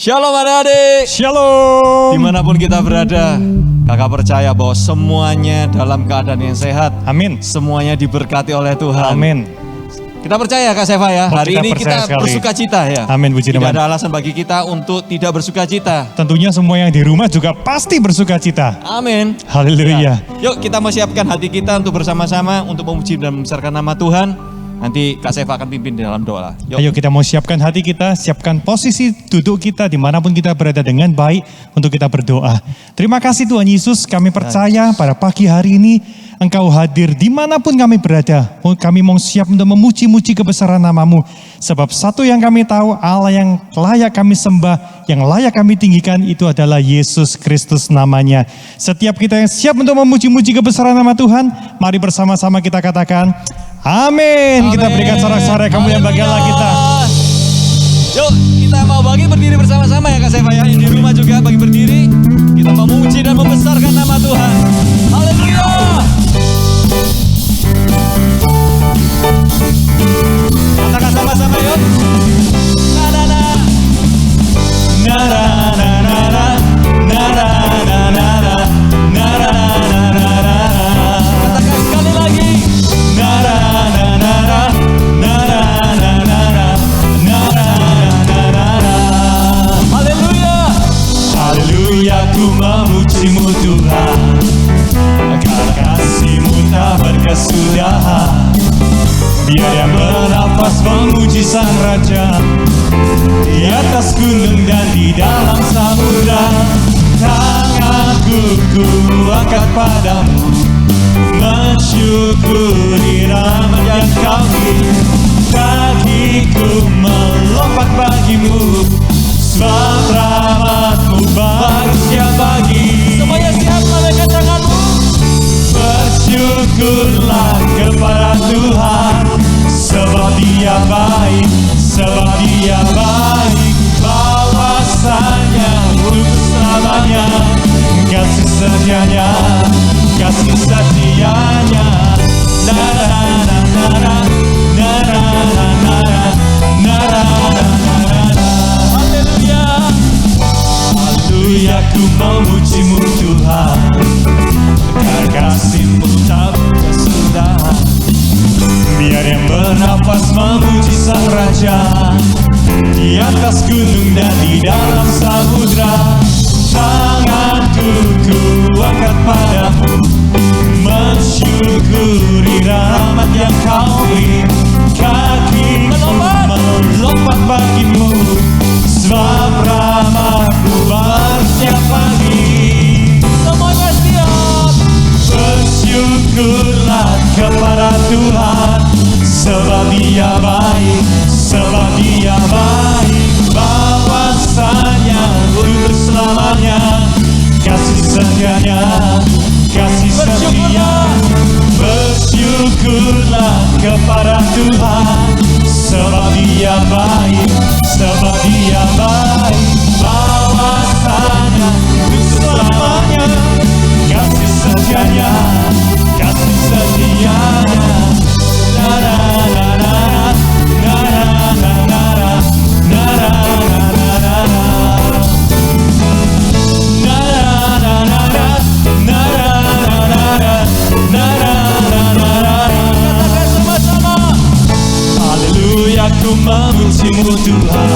Shalom adik-adik. Shalom. Dimanapun kita berada, kakak percaya bahwa semuanya dalam keadaan yang sehat. Amin. Semuanya diberkati oleh Tuhan. Amin. Kita percaya Kak Seva ya, hari ini kita bersuka cita ya. Amin, puji Tidak Tuhan. ada alasan bagi kita untuk tidak bersuka cita. Tentunya semua yang di rumah juga pasti bersuka cita. Amin. Haleluya. Yuk kita mau siapkan hati kita untuk bersama-sama untuk memuji dan membesarkan nama Tuhan. Nanti Kak Seva akan pimpin di dalam doa. Yuk. Ayo kita mau siapkan hati kita, siapkan posisi duduk kita dimanapun kita berada dengan baik untuk kita berdoa. Terima kasih Tuhan Yesus, kami percaya pada pagi hari ini Engkau hadir dimanapun kami berada. Kami mau siap untuk memuji-muji kebesaran nama-Mu. Sebab satu yang kami tahu, Allah yang layak kami sembah, yang layak kami tinggikan itu adalah Yesus Kristus namanya. Setiap kita yang siap untuk memuji-muji kebesaran nama Tuhan, mari bersama-sama kita katakan, Amin. Kita berikan sorak-sorai kemuliaan bagi Allah kita. Yuk kita mau bagi berdiri bersama-sama ya Kak Seva ya. Yang di rumah juga bagi berdiri. Kita mau memuji dan membesarkan nama Tuhan. Haleluya. Katakan sama-sama yuk. Na-na-na. Na-na-na-na-na. Na-na-na-na-na. Na-na-na-na-na. Katakan sekali lagi. Na-na-na-na-na. Na-na-na-na-na. Na-na-na-na-na. Haleluya. Haleluya, ku memuji-Mu Tuhan. Karena kasih-Mu tak berkesudahan. Biar yang bernafas memuji Sang Raja di atas gunung dan di dalam samudra. Tanganku ku angkat padamu, mensyukuri rahmat yang Kau beri. Kakiku melompat bagimu, sebab rahmat-Mu baru siap bagi. Semuanya siap, lambaikan tanganmu. Bersyukurlah kepada Tuhan, sebab Dia baik, sebab Dia baik. Bahwasanya untuk selamanya, kasih setianya, kasih setianya. Na-na-na-na-na, na-na-na-na-na, na-na-na-na-na. Haleluya. Haleluya, ku memuji-Mu Tuhan. Karena kasih-Mu tak berkesudahan. Biar yang bernafas memuji Sang Raja di atas gunung dan di dalam samudra. Tanganku ku angkat padamu, mensyukuri rahmat yang Kau beri. Kaki melompat bagimu, sebab rahmat-Mu baru setiap pagi. Semuanya siap. Bersyukurlah kepada Tuhan, sebab Dia baik, sebab Dia baik. Bahwasanya untuk selamanya, kasih setianya, kasih setia. Bersyukurlah kepada Tuhan, sebab Dia baik, sebab Dia baik. Bahwasanya untuk selamanya, kasih setianya, kasih setianya. Na-na-na-na, na-na-na-na, na-na-na-na-na. Katakan sama-sama. Haleluya, ku memuji-Mu Tuhan.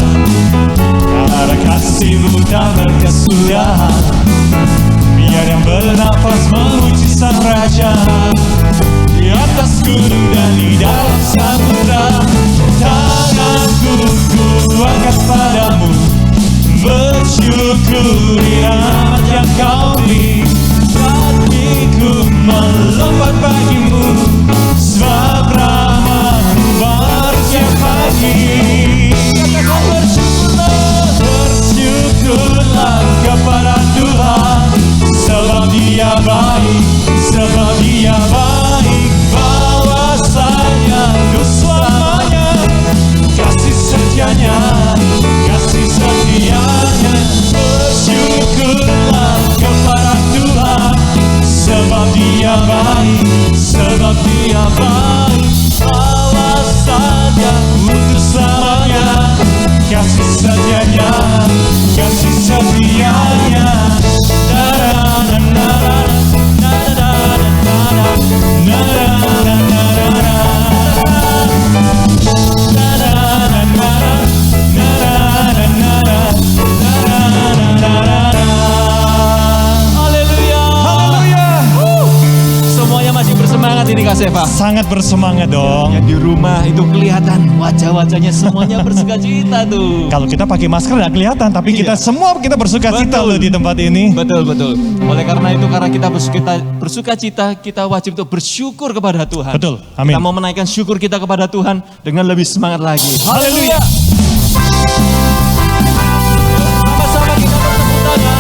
Karena kasih-Mu tak berkesudahan. Biar yang bernafas memuji Sang Raja di atas gunung dan di dalam samudra. Tanganku ku angkat padamu, bersyukuri rahmat yang Kau beri. Kakiku melompat bagimu, sebab rahmat-Mu baru setiap pagi. Katakan bersyukurlah, bersyukurlah kepada Tuhan, sebab Dia baik, sebab Dia baik. Bahwasanya untuk selamanya, kasih setianya, kasih setianya. Bersyukurlah kepada Tuhan, sebab Dia baik, sebab Dia baik. Bahwasanya untuk selamanya, kasih setianya, kasih setianya. Semuanya masih bersemangat ini Kak Seva. Sangat bersemangat dong. Yang di rumah itu kelihatan wajah-wajahnya semuanya bersukacita tuh. Kalau kita pakai masker nggak kelihatan, tapi kita semua kita bersukacita Betul. loh di tempat ini. Betul, betul. Oleh karena itu, karena kita bersukacita, kita wajib untuk bersyukur kepada Tuhan. Betul, amin. Kita mau menaikkan syukur kita kepada Tuhan dengan lebih semangat lagi. Haleluya. Sama-sama kita bertepuk tangan.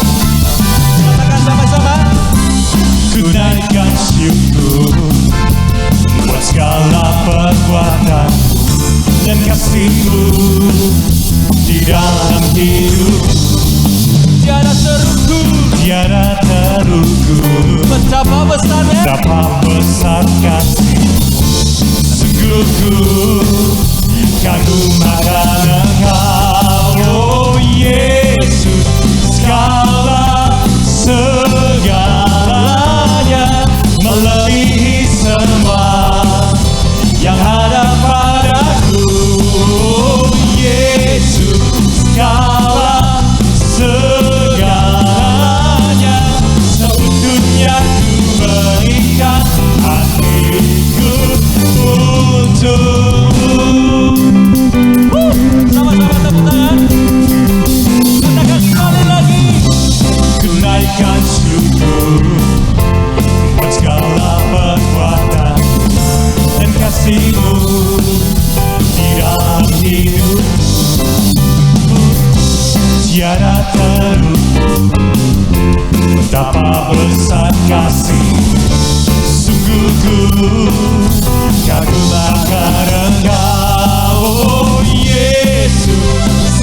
Katakan sama-sama. Ku naikkan syukur buat segala perbuatan dan kasih-Mu di dalam hidup. Tiada terukur, Tiada terukur betapa besarnya. betapa besar kasih. Sungguh ku kagum akan Engkau, oh Yesus, segalanya melebihi semua yang ada padaku, oh Yesus, segalanya sebetulnya ku berikan hatiku untukmu. Sama-sama tepuk tangan. Katakan sekali lagi. Ku naikkan syukur buat segala perbuatan dan kasih-Mu di dalam hidup. Tiada terukur betapa besar kasih. Sungguh ku kagum akan Engkau, oh Yesus,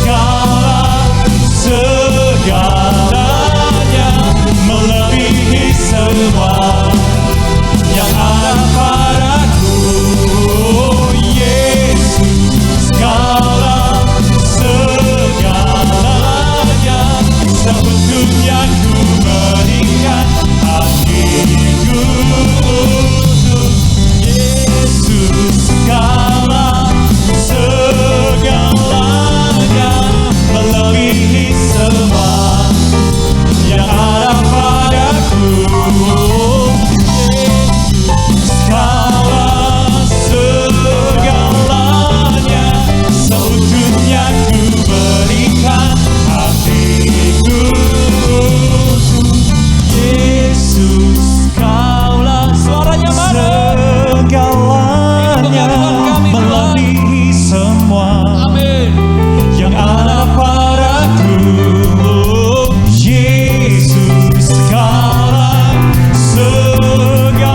segalanya melebihi semua yang ada padaku, oh Yesus, segalanya sebetulnya ku berikan hatiku untuk Yesus, segalanya melebihi semua yang ada padaku, segalanya seutuhnya ku berikan hatiku untuk Yesus, Kaulah Suaranya mana? segalanya melebihi semua Amin. yang ada padaku, Yesus, Kaulah segalanya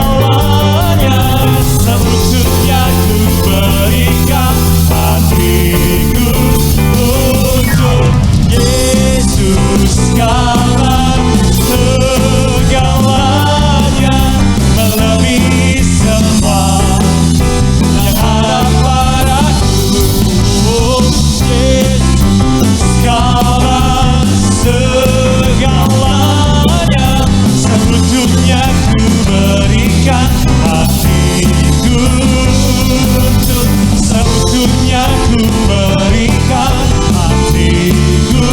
seutuhnya ku berikan hatiku untuk Yesus, Kaulah segalanya melebihi semua yang ada padaku, Yesus, Kaulah segalanya seutuhnya ku berikan hatiku untuk, seutuhnya ku berikan hatiku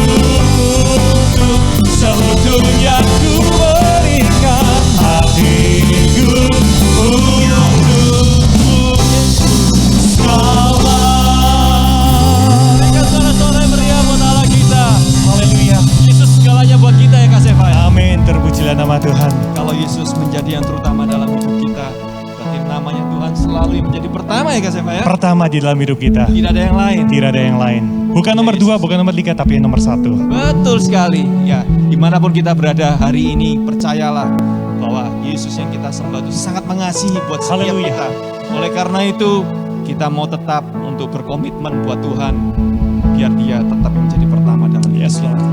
untuk, seutuhnya ku berikan hatiku untukmu, Yesus, Kaulah. Berikan suara-suara yang meriah buat Allah kita. Haleluya. Yesus segalanya buat kita ya Kak Seva. Amin, terpujilah nama Tuhan. Kalau Yesus menjadi yang terutama dalam hidup kita, berarti namanya Tuhan selalu yang menjadi pertama ya Kak Seva ya. Pertama di dalam hidup kita, Tidak ada yang lain. tidak ada yang lain. Bukan nomor 2, bukan nomor 3, tapi yang nomor 1. Betul sekali. Ya, dimanapun kita berada hari ini, percayalah bahwa Yesus yang kita sembah itu sangat mengasihi buat setiap Haleluya. kita. Oleh karena itu, kita mau tetap untuk berkomitmen buat Tuhan, biar Dia tetap menjadi pertama dalam hidup Yes, Lord. kita.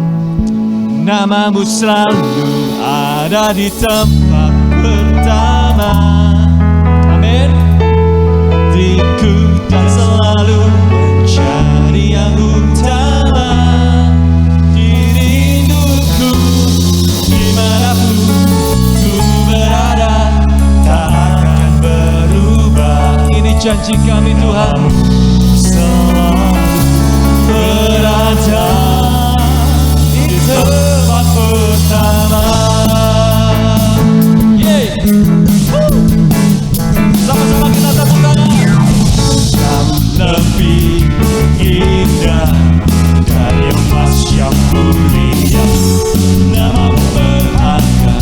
Namamu selalu ada di tempat pertama. rinduku dan selalu menjadi yang utama. Di rinduku dimanapun ku berada tak akan berubah. Ini janji kami Tuhan, selalu berada di tempat pertama. Yeay. Sama-sama kita tepuk tangan. Kamu lebih indah dari emas yang mulia, namamu berharga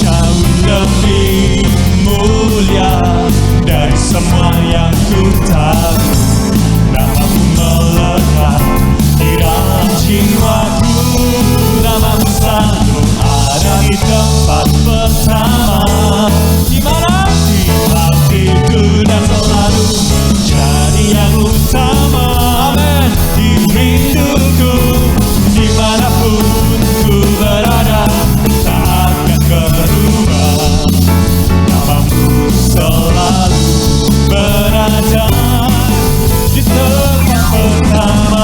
jauh lebih mulia dari semua yang ku tahu. Namamu melekat di dalam jiwaku, namamu selalu ada di tempat pertama. Di mana? Di hatiku dan selalu jadi yang utama. Amin. Di rinduku dimanapun ku berada tak akan berubah. Namamu selalu berada di tempat pertama.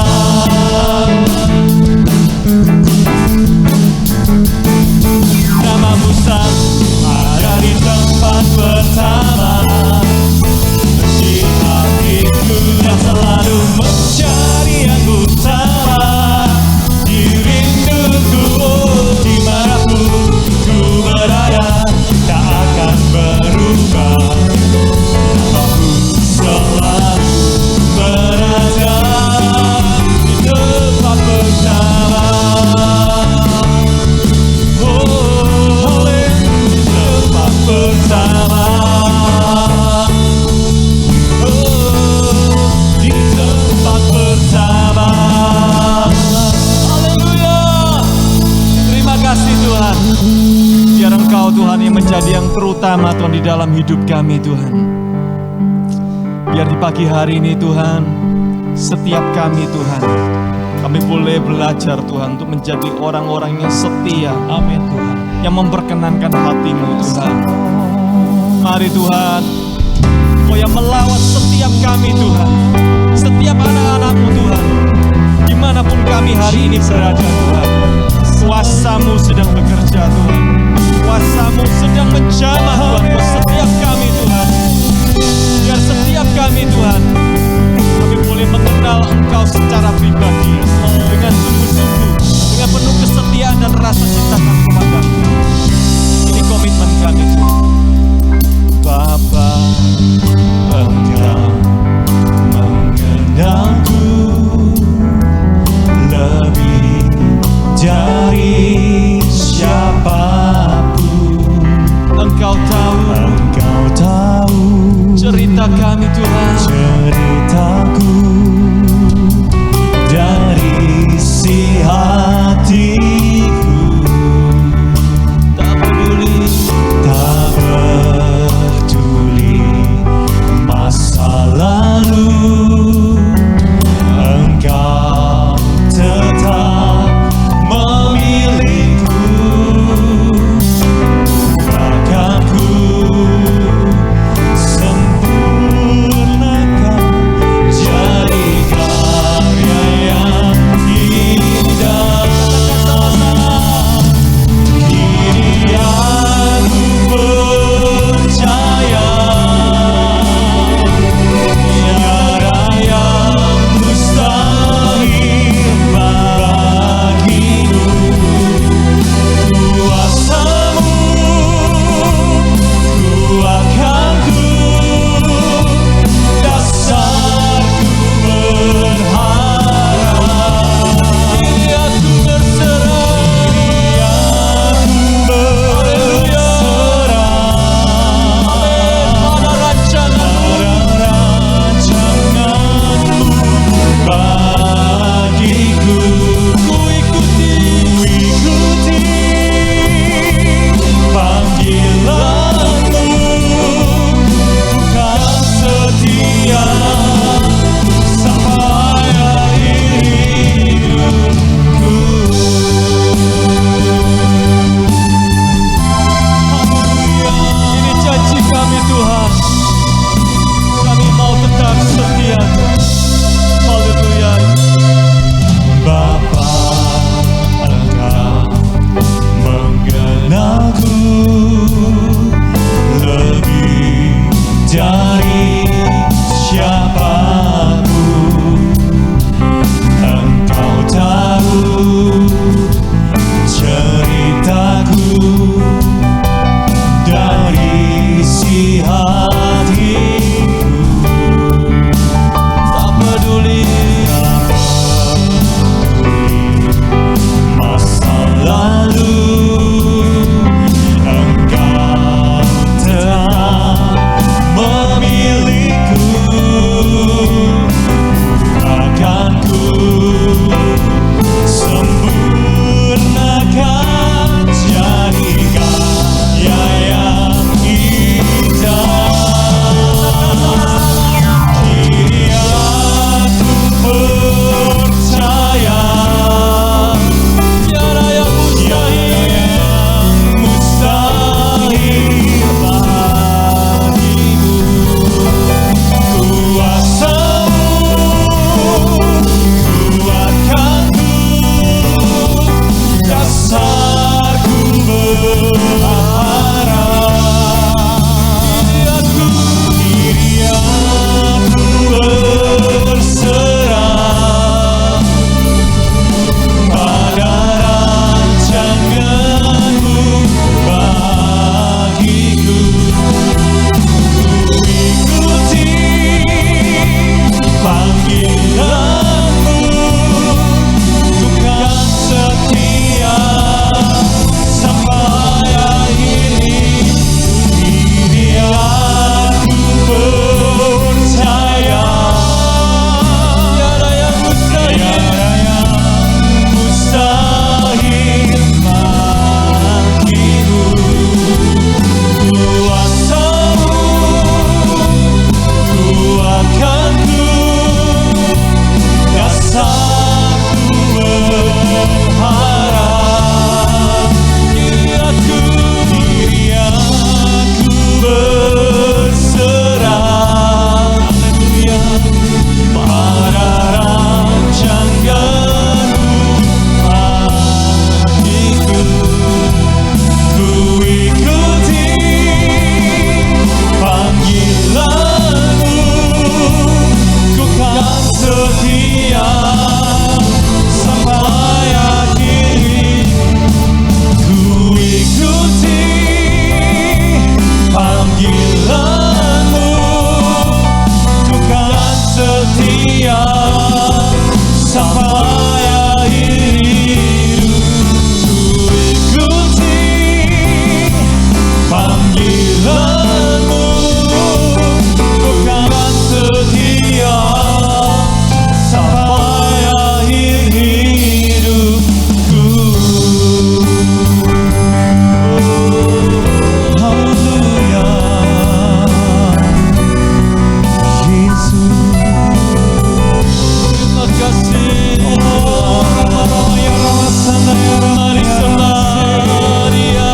Namamu selalu ada di tempat pertama. Di hatiku dan selalu menjadi yang utama. Di rinduku dimanapun ku berada tak akan berubah. Namamu selalu berada di tempat pertama. Oh, di tempat pertama. Oh, di tempat pertama. Haleluya. Terima kasih Tuhan. Biar Engkau Tuhan yang menjadi yang terutama Tuhan di dalam hidup kami Tuhan. Biar di pagi hari ini Tuhan, setiap kami Tuhan, kami boleh belajar Tuhan untuk menjadi orang-orang yang setia. Amin Tuhan. Yang memperkenankan hati-Mu Tuhan. Mari Tuhan, Kau yang melawat setiap kami Tuhan, setiap anak-anak-Mu Tuhan, dimanapun kami hari ini berada Tuhan. Kuasa-Mu sedang bekerja Tuhan, kuasa-Mu sedang menjamah Tuhan buat setiap kami Tuhan. Biar setiap kami Tuhan, kami boleh mengenal Engkau secara pribadi dengan sungguh-sungguh, dengan penuh kesetiaan dan rasa cinta kami kepadamu. Ini komitmen kami Tuhan. Bapa, Engkau mengenalku lebih dari siapapun. Engkau tahu cerita kami Tuhan. setia sampai akhir. Ku ikuti panggilanmu, ku kan setia sampai akhir hidup. Ku ikuti panggilanmu, ku kan setia sampai akhir hidupku. Haleluya, Yesus. Terima kasih Mari sembah Dia.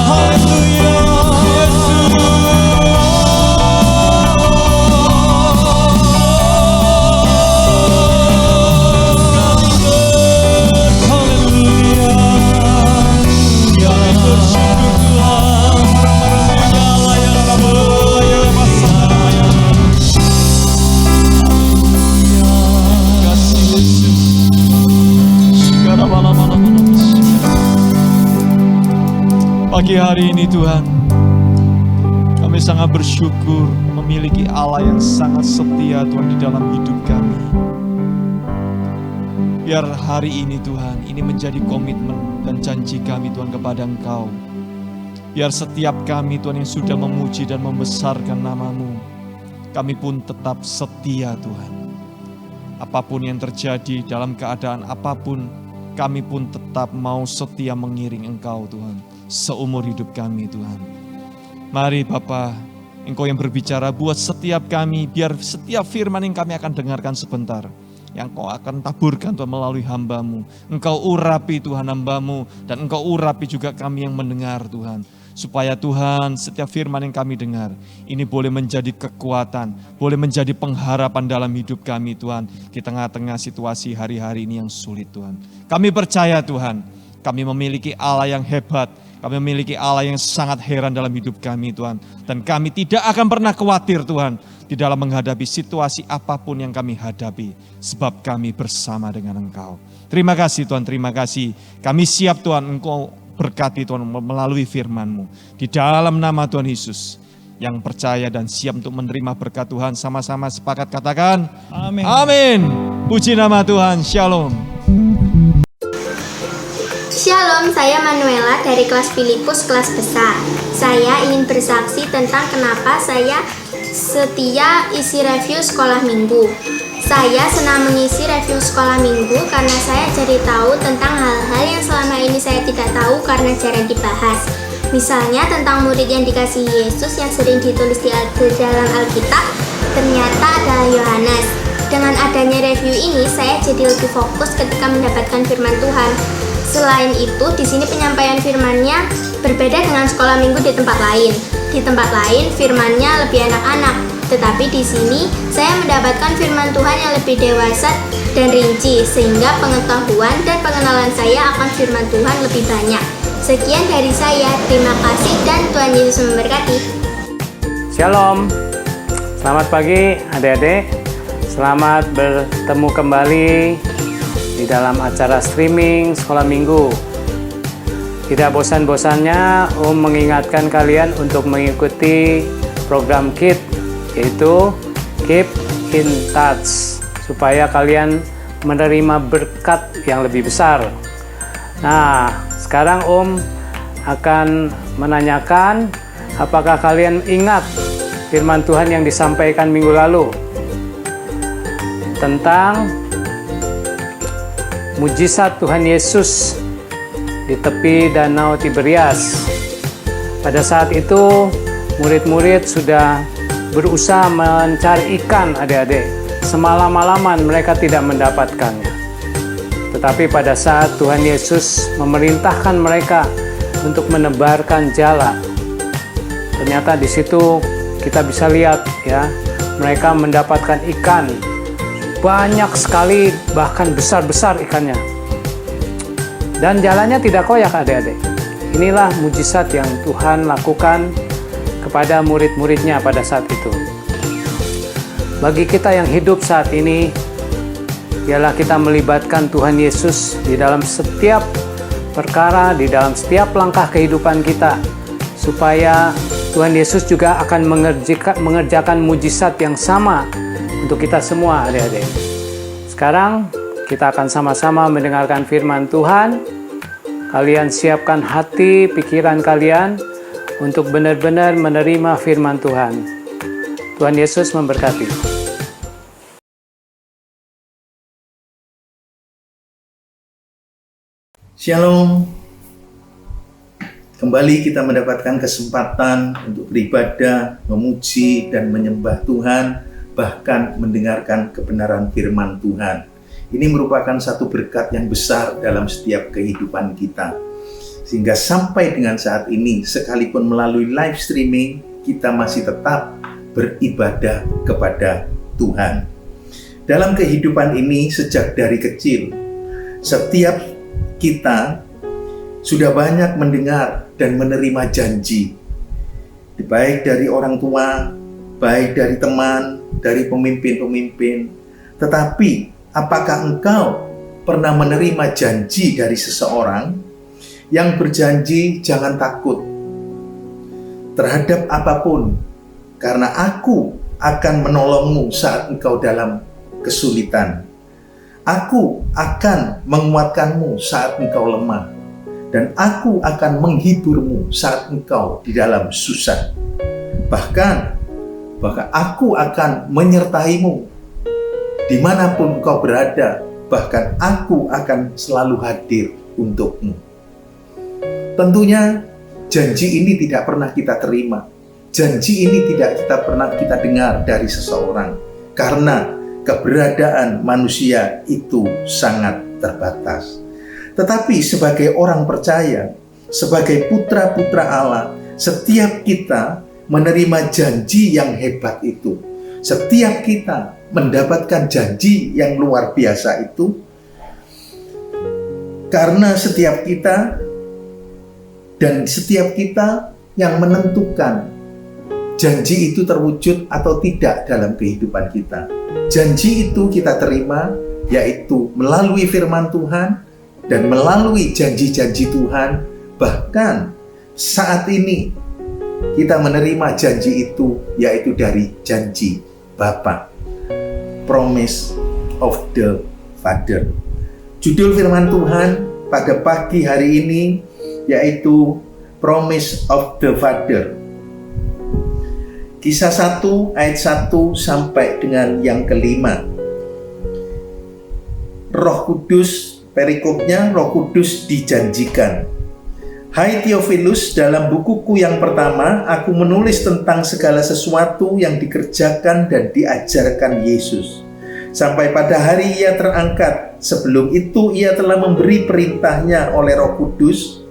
Haleluya, Yesus. Haleluya, kami bersyukur Tuhan. Kasih Yesus. Pagi hari ini Tuhan, kami sangat bersyukur memiliki Allah yang sangat setia Tuhan di dalam hidup kami. Biar hari ini Tuhan, ini menjadi komitmen dan janji kami Tuhan kepada Engkau. Biar setiap kami Tuhan yang sudah memuji dan membesarkan nama-Mu, kami pun tetap setia Tuhan. Apapun yang terjadi dalam keadaan apapun, kami pun tetap mau setia mengiring Engkau Tuhan, seumur hidup kami Tuhan. Mari Bapa, Engkau yang berbicara buat setiap kami, biar setiap firman yang kami akan dengarkan sebentar, yang Engkau akan taburkan Tuhan melalui hamba-Mu. Engkau urapi Tuhan hamba-Mu, dan Engkau urapi juga kami yang mendengar Tuhan. Supaya Tuhan setiap firman yang kami dengar, ini boleh menjadi kekuatan, boleh menjadi pengharapan dalam hidup kami Tuhan, di tengah-tengah situasi hari-hari ini yang sulit Tuhan. Kami percaya Tuhan, kami memiliki Allah yang hebat, kami memiliki Allah yang sangat heran dalam hidup kami Tuhan. Dan kami tidak akan pernah khawatir Tuhan, di dalam menghadapi situasi apapun yang kami hadapi, sebab kami bersama dengan Engkau. Terima kasih Tuhan, terima kasih. Kami siap Tuhan, Engkau berkati Tuhan melalui firman-Mu. Di dalam nama Tuhan Yesus, yang percaya dan siap untuk menerima berkat Tuhan, sama-sama sepakat katakan, Amin. Amin. Puji nama Tuhan, Shalom. Shalom, saya Manuela dari kelas Filipus kelas besar. Saya ingin bersaksi tentang kenapa saya setia isi review sekolah minggu. Saya senang mengisi review sekolah minggu karena saya jadi tahu tentang hal-hal yang selama ini saya tidak tahu karena jarang dibahas. Misalnya tentang murid yang dikasihi Yesus yang sering ditulis di dalam Alkitab, ternyata adalah Yohanes. Dengan adanya review ini, saya jadi lebih fokus ketika mendapatkan firman Tuhan. Selain itu, di sini penyampaian firman-Nya berbeda dengan sekolah minggu di tempat lain. Di tempat lain, firman-Nya lebih anak-anak. Tetapi di sini, saya mendapatkan firman Tuhan yang lebih dewasa dan rinci, sehingga pengetahuan dan pengenalan saya akan firman Tuhan lebih banyak. Sekian dari saya, terima kasih dan Tuhan Yesus memberkati. Shalom, selamat pagi adik-adik. Selamat bertemu kembali di dalam acara streaming sekolah minggu. Tidak bosan-bosannya mengingatkan kalian untuk mengikuti program KID, yaitu Keep in Touch, supaya kalian menerima berkat yang lebih besar. Nah, sekarang akan menanyakan, apakah kalian ingat firman Tuhan yang disampaikan minggu lalu tentang mujizat Tuhan Yesus di tepi Danau Tiberias. Pada saat itu, murid-murid sudah berusaha mencari ikan, adik-adik. Semalam-malaman mereka tidak mendapatkannya. Tetapi pada saat Tuhan Yesus memerintahkan mereka untuk menebarkan jala, ternyata di situ kita bisa lihat ya, mereka mendapatkan ikan banyak sekali, bahkan besar-besar ikannya. Dan jalannya tidak koyak, adik-adik. Inilah mujizat yang Tuhan lakukan kepada murid-muridnya pada saat itu. Bagi kita yang hidup saat ini, Biarlah kita melibatkan Tuhan Yesus di dalam setiap perkara, di dalam setiap langkah kehidupan kita, supaya Tuhan Yesus juga akan mengerjakan mujizat yang sama untuk kita semua, adik-adik. Sekarang kita akan sama-sama mendengarkan firman Tuhan. Kalian siapkan hati, pikiran kalian untuk benar-benar menerima firman Tuhan. Tuhan Yesus memberkati. Shalom. Kembali kita mendapatkan kesempatan untuk beribadah, memuji dan menyembah Tuhan, bahkan mendengarkan kebenaran firman Tuhan. Ini merupakan satu berkat yang besar dalam setiap kehidupan kita. Sehingga sampai dengan saat ini, sekalipun melalui live streaming, kita masih tetap beribadah kepada Tuhan. Dalam kehidupan ini, sejak dari kecil, setiap kita sudah banyak mendengar dan menerima janji, baik dari orang tua, baik dari teman, dari pemimpin-pemimpin. Tetapi apakah engkau pernah menerima janji dari seseorang yang berjanji jangan takut terhadap apapun, karena aku akan menolongmu saat engkau dalam kesulitan. Aku akan menguatkanmu saat engkau lemah, dan aku akan menghiburmu saat engkau di dalam susah. Bahkan aku akan menyertaimu dimanapun engkau berada, bahkan aku akan selalu hadir untukmu. Tentunya janji ini tidak pernah kita terima. Janji ini tidak pernah kita dengar dari seseorang, karena keberadaan manusia itu sangat terbatas. Tetapi sebagai orang percaya, sebagai putra-putra Allah, setiap kita menerima janji yang hebat itu. Setiap kita mendapatkan janji yang luar biasa itu, karena setiap kita yang menentukan janji itu terwujud atau tidak dalam kehidupan kita. Janji itu kita terima, yaitu melalui firman Tuhan dan melalui janji-janji Tuhan. Bahkan saat ini kita menerima janji itu, yaitu dari janji Bapa, promise of the Father. Judul firman Tuhan pada pagi hari ini yaitu promise of the Father. Kisah 1 ayat 1 sampai dengan yang kelima. Roh Kudus, perikopnya Roh Kudus dijanjikan. Hai Theophilus, dalam bukuku yang pertama, aku menulis tentang segala sesuatu yang dikerjakan dan diajarkan Yesus. Sampai pada hari ia terangkat, sebelum itu ia telah memberi perintahnya oleh Roh Kudus.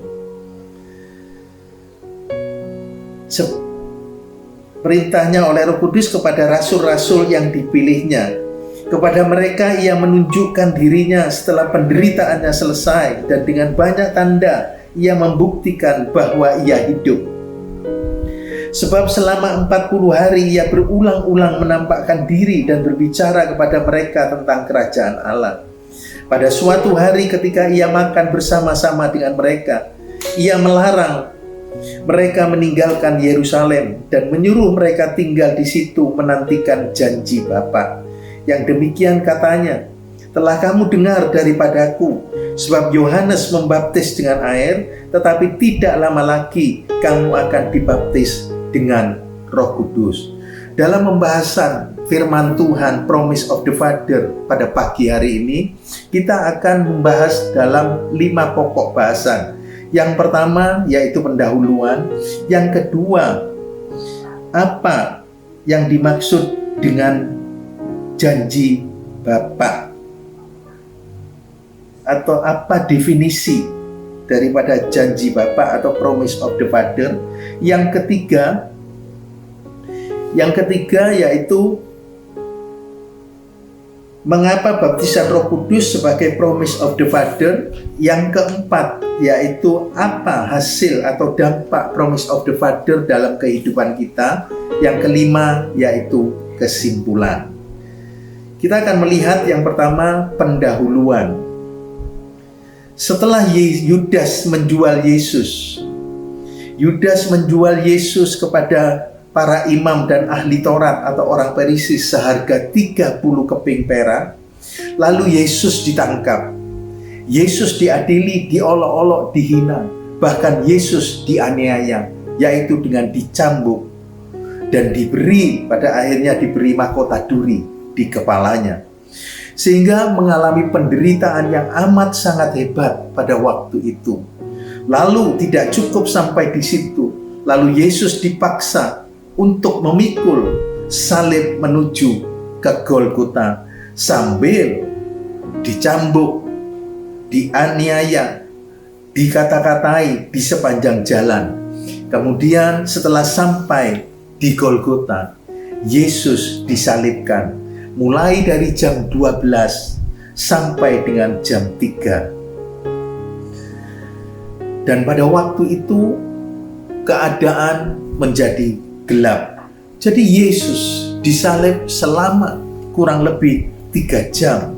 Perintahnya oleh Roh Kudus kepada rasul-rasul yang dipilihnya. Kepada mereka ia menunjukkan dirinya setelah penderitaannya selesai, dan dengan banyak tanda ia membuktikan bahwa ia hidup. Sebab selama 40 hari ia berulang-ulang menampakkan diri dan berbicara kepada mereka tentang kerajaan Allah. Pada suatu hari ketika ia makan bersama-sama dengan mereka, ia melarang mereka meninggalkan Yerusalem dan menyuruh mereka tinggal di situ menantikan janji Bapa. Yang demikian katanya, telah kamu dengar daripadaku, sebab Yohanes membaptis dengan air, tetapi tidak lama lagi kamu akan dibaptis dengan Roh Kudus. Dalam pembahasan firman Tuhan, promise of the Father, pada pagi hari ini, kita akan membahas dalam 5 pokok bahasan. Yang pertama yaitu pendahuluan. Yang kedua, apa yang dimaksud dengan janji Bapa, atau apa definisi daripada janji Bapa atau promise of the Father. Yang ketiga yaitu mengapa baptisan Roh Kudus sebagai promise of the Father. Yang keempat yaitu apa hasil atau dampak promise of the Father dalam kehidupan kita. Yang kelima yaitu kesimpulan. Kita akan melihat yang pertama pendahuluan. Setelah Yudas menjual Yesus, Yudas menjual Yesus kepada para imam dan ahli Taurat atau orang Farisi seharga 30 keping perak. Lalu Yesus ditangkap. Yesus diadili, diolok-olok, dihina. Bahkan Yesus dianiaya, yaitu dengan dicambuk. Dan pada akhirnya diberi mahkota duri di kepalanya. Sehingga mengalami penderitaan yang amat sangat hebat pada waktu itu. Lalu tidak cukup sampai di situ. Lalu Yesus dipaksa untuk memikul salib menuju ke Golgota sambil dicambuk, dianiaya, dikata-katai di sepanjang jalan. Kemudian setelah sampai di Golgota, Yesus disalibkan mulai dari jam 12 sampai dengan jam 3. Dan pada waktu itu keadaan menjadi gelap. Jadi Yesus disalib selama kurang lebih 3 jam.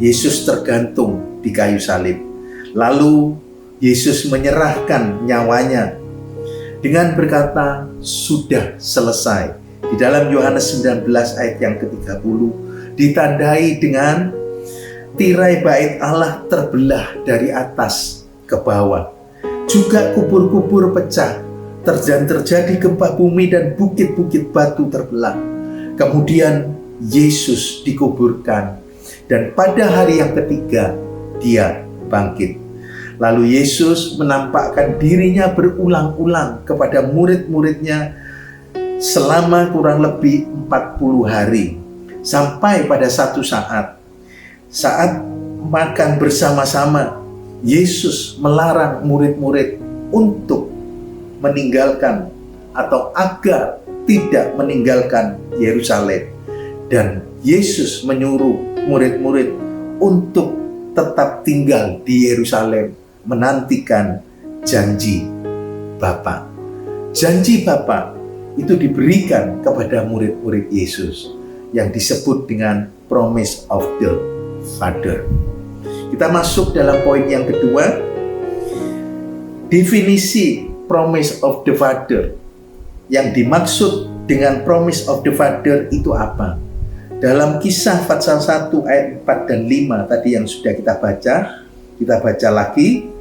Yesus tergantung di kayu salib. Lalu Yesus menyerahkan nyawanya dengan berkata, sudah selesai. Di dalam Yohanes 19 ayat yang ke-30 ditandai dengan tirai bait Allah terbelah dari atas ke bawah. Juga kubur-kubur pecah, terjadi gempa bumi dan bukit-bukit batu terbelah. Kemudian Yesus dikuburkan dan pada hari yang ketiga dia bangkit. Lalu Yesus menampakkan dirinya berulang-ulang kepada murid-muridnya selama kurang lebih 40 hari. Sampai pada satu saat makan bersama-sama, Yesus melarang murid-murid untuk meninggalkan atau agar tidak meninggalkan Yerusalem. Dan Yesus menyuruh murid-murid untuk tetap tinggal di Yerusalem menantikan janji Bapa. Janji Bapa itu diberikan kepada murid-murid Yesus yang disebut dengan promise of the Father. Kita masuk dalam poin yang kedua, definisi promise of the Father. Yang dimaksud dengan promise of the Father itu apa? Dalam Kisah pasal 1 ayat 4 dan 5 tadi yang sudah kita baca lagi.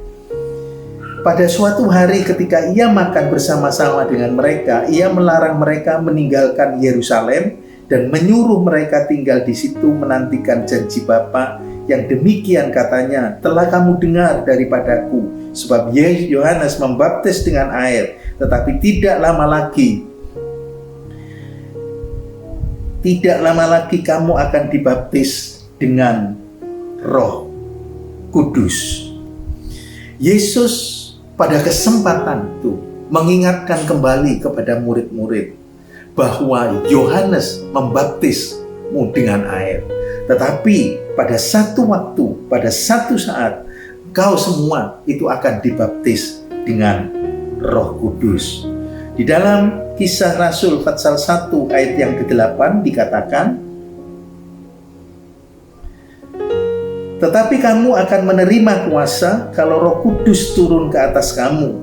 Pada suatu hari ketika ia makan bersama-sama dengan mereka, ia melarang mereka meninggalkan Yerusalem dan menyuruh mereka tinggal di situ menantikan janji Bapa yang demikian katanya, telah kamu dengar daripadaku, sebab Yohanes membaptis dengan air, tetapi tidak lama lagi kamu akan dibaptis dengan Roh Kudus. Yesus pada kesempatan itu mengingatkan kembali kepada murid-murid bahwa Yohanes membaptismu dengan air. Tetapi pada satu waktu, pada satu saat, kau semua itu akan dibaptis dengan Roh Kudus. Di dalam Kisah Rasul pasal 1 ayat yang ke-8 dikatakan, tetapi kamu akan menerima kuasa kalau Roh Kudus turun ke atas kamu,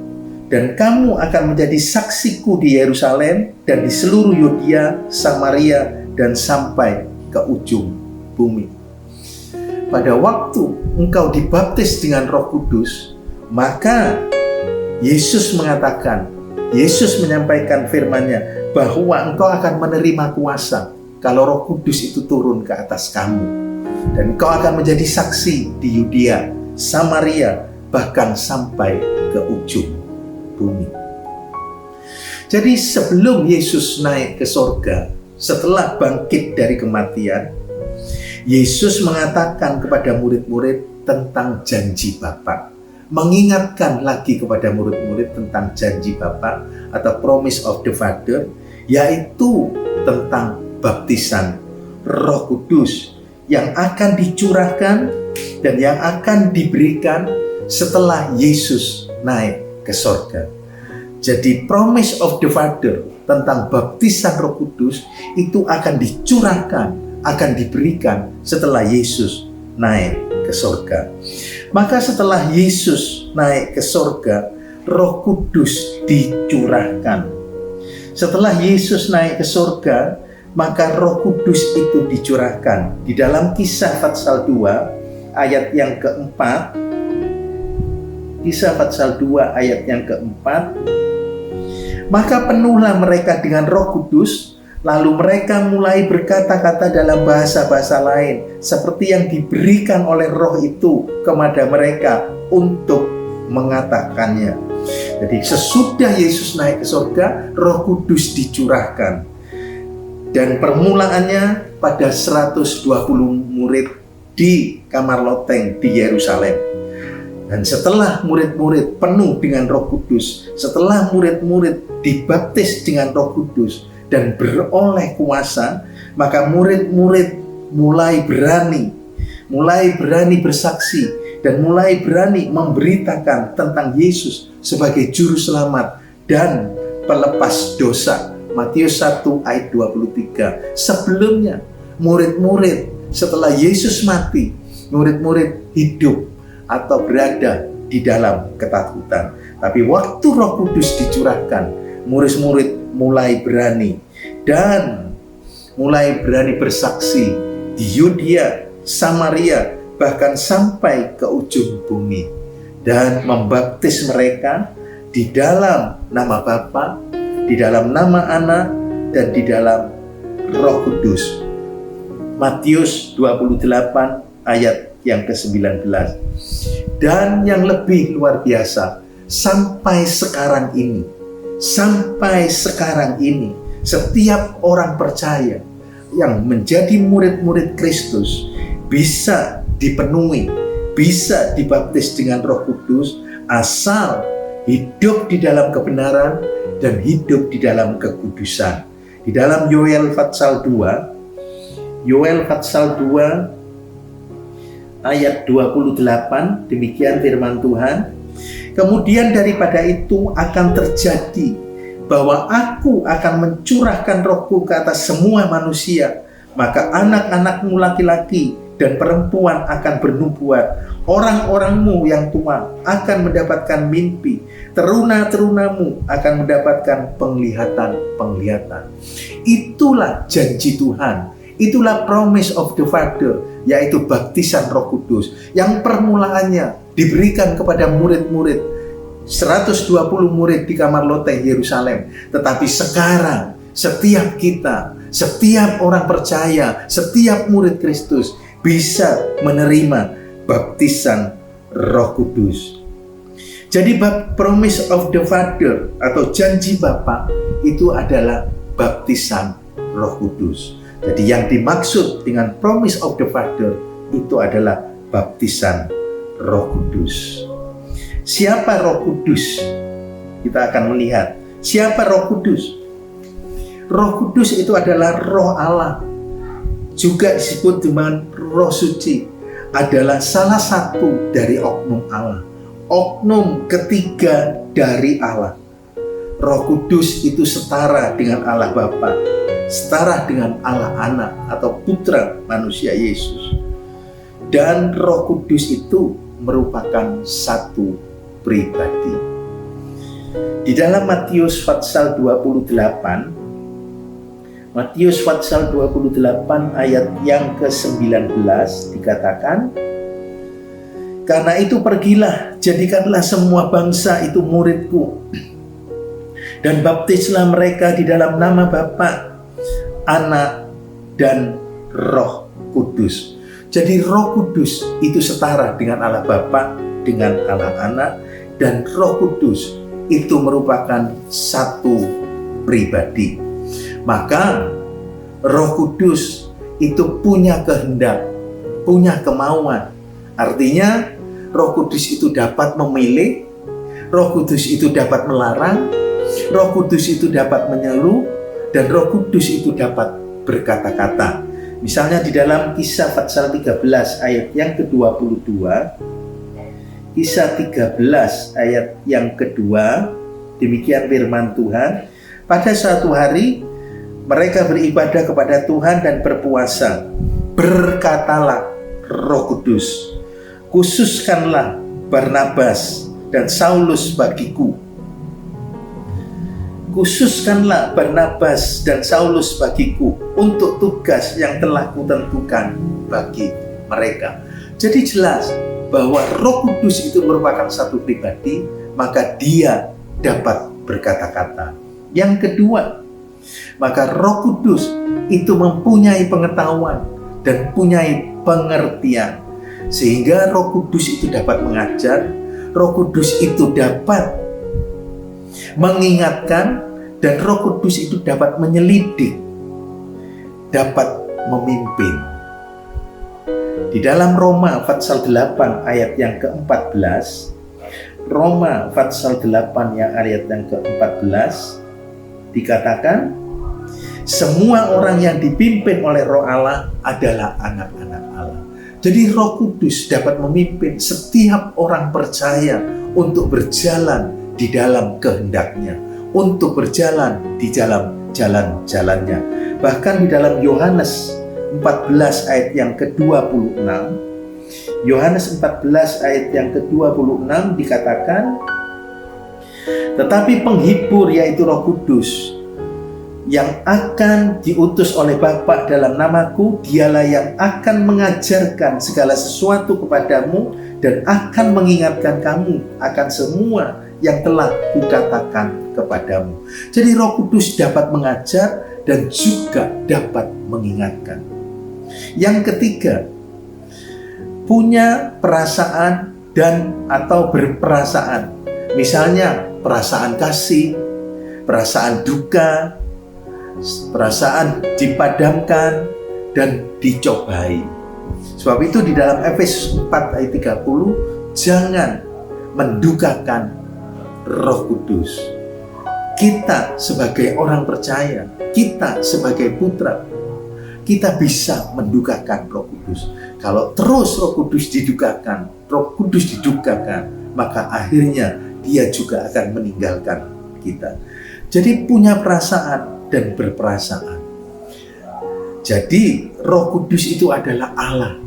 dan kamu akan menjadi saksiku di Yerusalem dan di seluruh Yudea, Samaria, dan sampai ke ujung bumi. Pada waktu engkau dibaptis dengan Roh Kudus, maka Yesus menyampaikan firman-Nya bahwa engkau akan menerima kuasa kalau Roh Kudus itu turun ke atas kamu. Dan kau akan menjadi saksi di Yudea, Samaria, bahkan sampai ke ujung bumi. Jadi sebelum Yesus naik ke sorga, setelah bangkit dari kematian, Yesus mengatakan kepada murid-murid tentang janji Bapa. Mengingatkan lagi kepada murid-murid tentang janji Bapa atau promise of the Father, yaitu tentang baptisan Roh Kudus yang akan dicurahkan dan yang akan diberikan setelah Yesus naik ke sorga. Jadi promise of the Father tentang baptisan Roh Kudus itu akan dicurahkan, akan diberikan setelah Yesus naik ke surga. Maka setelah Yesus naik ke surga, Roh Kudus dicurahkan. Setelah Yesus naik ke surga, maka Roh Kudus itu dicurahkan. Di dalam Kisah pasal 2 ayat yang keempat, Kisah pasal 2 ayat yang keempat, maka penuhlah mereka dengan Roh Kudus, lalu mereka mulai berkata-kata dalam bahasa-bahasa lain, seperti yang diberikan oleh Roh itu kepada mereka untuk mengatakannya. Jadi sesudah Yesus naik ke surga, Roh Kudus dicurahkan. Dan permulaannya pada 120 murid di kamar loteng di Yerusalem. Dan setelah murid-murid penuh dengan Roh Kudus, setelah murid-murid dibaptis dengan Roh Kudus dan beroleh kuasa, maka murid-murid mulai berani bersaksi dan mulai berani memberitakan tentang Yesus sebagai juru selamat dan pelepas dosa. Matius 1 ayat 23. Sebelumnya murid-murid setelah Yesus mati, murid-murid hidup atau berada di dalam ketakutan. Tapi waktu Roh Kudus dicurahkan, murid-murid mulai berani bersaksi di Yudea, Samaria, bahkan sampai ke ujung bumi, dan membaptis mereka di dalam nama Bapa, di dalam nama Anak, dan di dalam Roh Kudus. Matius 28 ayat yang ke-19. Dan yang lebih luar biasa, sampai sekarang ini, setiap orang percaya yang menjadi murid-murid Kristus bisa dipenuhi, bisa dibaptis dengan Roh Kudus, asal hidup di dalam kebenaran dan hidup di dalam kekudusan. Di dalam Yoel pasal 2 ayat 28, demikian firman Tuhan. Kemudian daripada itu akan terjadi bahwa aku akan mencurahkan Rohku ke atas semua manusia, maka anak-anakmu laki-laki dan perempuan akan bernubuat, orang-orangmu yang tua akan mendapatkan mimpi, teruna-terunamu akan mendapatkan penglihatan. Itulah janji Tuhan, itulah promise of the Father, yaitu baptisan Roh Kudus yang permulaannya diberikan kepada murid-murid 120 murid di kamar loteng Yerusalem. Tetapi sekarang setiap kita, setiap orang percaya, setiap murid Kristus bisa menerima baptisan Roh Kudus. Jadi promise of the Father atau janji Bapa itu adalah baptisan Roh Kudus. Jadi yang dimaksud dengan promise of the Father itu adalah baptisan Roh Kudus. Siapa Roh Kudus? Kita akan melihat siapa Roh Kudus. Roh Kudus itu adalah Roh Allah, juga disebut dengan Roh Suci, adalah salah satu dari oknum Allah, oknum ketiga dari Allah. Roh Kudus itu setara dengan Allah Bapa, setara dengan Allah Anak atau Putra manusia Yesus. Dan Roh Kudus itu merupakan satu pribadi. Di dalam Matius pasal 28 ayat yang ke-19 dikatakan, karena itu pergilah, jadikanlah semua bangsa itu muridku, dan baptislah mereka di dalam nama Bapa, Anak, dan Roh Kudus. Jadi Roh Kudus itu setara dengan Allah Bapa, dengan Allah Anak, dan Roh Kudus itu merupakan satu pribadi. Maka Roh Kudus itu punya kehendak, punya kemauan. Artinya Roh Kudus itu dapat memilih, Roh Kudus itu dapat melarang, Roh Kudus itu dapat menyeru, dan Roh Kudus itu dapat berkata-kata. Misalnya di dalam Kisah pasal 13 ayat yang ke-22, Kisah 13 ayat yang kedua, demikian firman Tuhan. Pada suatu hari mereka beribadah kepada Tuhan dan berpuasa, berkatalah Roh Kudus, khususkanlah Barnabas dan Saulus bagiku. Khususkanlah Barnabas dan Saulus bagiku untuk tugas yang telah kutentukan bagi mereka. Jadi jelas bahwa Roh Kudus itu merupakan satu pribadi, maka dia dapat berkata-kata. Yang kedua, maka Roh Kudus itu mempunyai pengetahuan dan punyai pengertian, sehingga Roh Kudus itu dapat mengajar, Roh Kudus itu dapat mengingatkan, dan Roh Kudus itu dapat menyelidik, dapat memimpin. Di dalam Roma pasal 8 ayat yang ke-14, Roma pasal 8 yang ayat yang ke-14 dikatakan, semua orang yang dipimpin oleh Roh Allah adalah anak-anak Allah. Jadi Roh Kudus dapat memimpin setiap orang percaya untuk berjalan di dalam kehendak-Nya, untuk berjalan di dalam jalan-jalannya. Bahkan di dalam Yohanes 14 ayat yang ke-26, Yohanes 14 ayat yang ke-26 dikatakan, tetapi penghibur yaitu Roh Kudus yang akan diutus oleh Bapa dalam namaku, dialah yang akan mengajarkan segala sesuatu kepadamu dan akan mengingatkan kamu akan semua yang telah kukatakan kepadamu. Jadi Roh Kudus dapat mengajar dan juga dapat mengingatkan. Yang ketiga, punya perasaan dan atau berperasaan. Misalnya perasaan kasih, perasaan duka, perasaan dipadamkan dan dicobai. Sebab itu di dalam Efesus 4 ayat 30, jangan mendukakan Roh Kudus. Kita sebagai orang percaya, kita sebagai putra, kita bisa mendukakan Roh Kudus. Kalau terus Roh Kudus didukakan, maka akhirnya dia juga akan meninggalkan kita. Jadi punya perasaan dan berperasaan. Jadi Roh Kudus itu adalah Allah.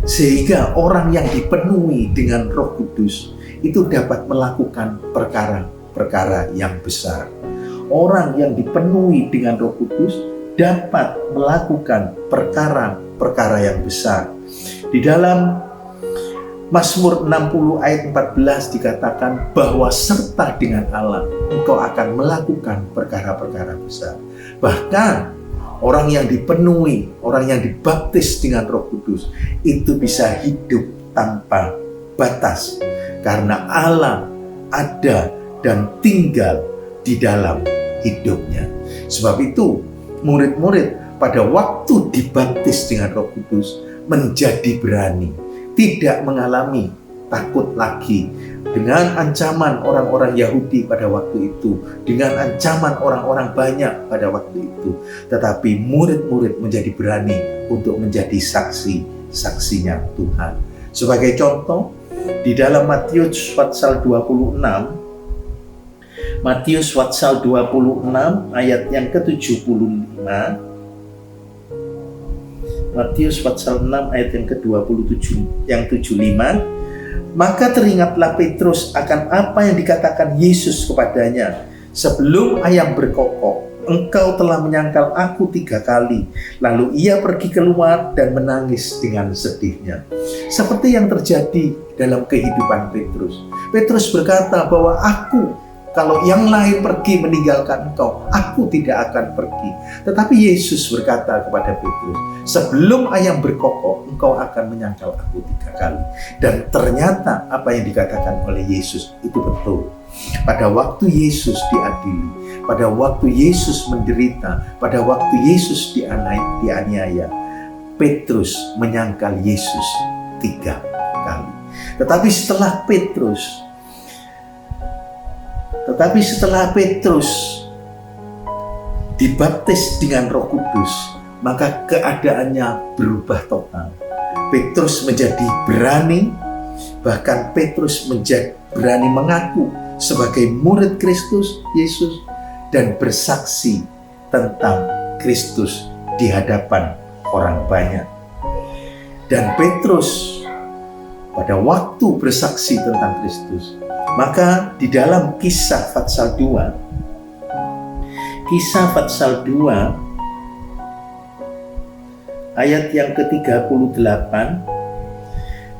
Sehingga orang yang dipenuhi dengan Roh Kudus itu dapat melakukan perkara-perkara yang besar. Orang yang dipenuhi dengan Roh Kudus dapat melakukan perkara-perkara yang besar. Di dalam Mazmur 60 ayat 14 dikatakan bahwa serta dengan Allah engkau akan melakukan perkara-perkara besar. Bahkan orang yang dipenuhi, orang yang dibaptis dengan Roh Kudus itu bisa hidup tanpa batas. Karena Allah ada dan tinggal di dalam hidupnya. Sebab itu murid-murid pada waktu dibaptis dengan Roh Kudus menjadi berani, tidak mengalami takut lagi dengan ancaman orang-orang Yahudi pada waktu itu, dengan ancaman orang-orang banyak pada waktu itu. Tetapi murid-murid menjadi berani untuk menjadi saksi-saksinya Tuhan. Sebagai contoh, di dalam Matius pasal 26, Matius pasal 26 ayat yang ke-75, Matius pasal 6 ayat yang ke-27 yang 75, maka teringatlah Petrus akan apa yang dikatakan Yesus kepadanya, sebelum ayam berkokok engkau telah menyangkal aku 3 kali. Lalu ia pergi keluar dan menangis dengan sedihnya. Seperti yang terjadi dalam kehidupan Petrus. Petrus berkata bahwa kalau yang lain pergi meninggalkan engkau, aku tidak akan pergi. Tetapi Yesus berkata kepada Petrus, sebelum ayam berkokok, engkau akan menyangkal aku 3 kali. Dan ternyata apa yang dikatakan oleh Yesus itu betul. Pada waktu Yesus diadili, pada waktu Yesus menderita, pada waktu Yesus dianiaya, Petrus menyangkal Yesus 3 kali. Tetapi setelah Petrus dibaptis dengan Roh Kudus, maka keadaannya berubah total. Petrus menjadi berani, bahkan Petrus menjadi berani mengaku sebagai murid Kristus Yesus dan bersaksi tentang Kristus di hadapan orang banyak. Dan Petrus pada waktu bersaksi tentang Kristus, maka di dalam Kisah pasal 2 ayat yang ke-38,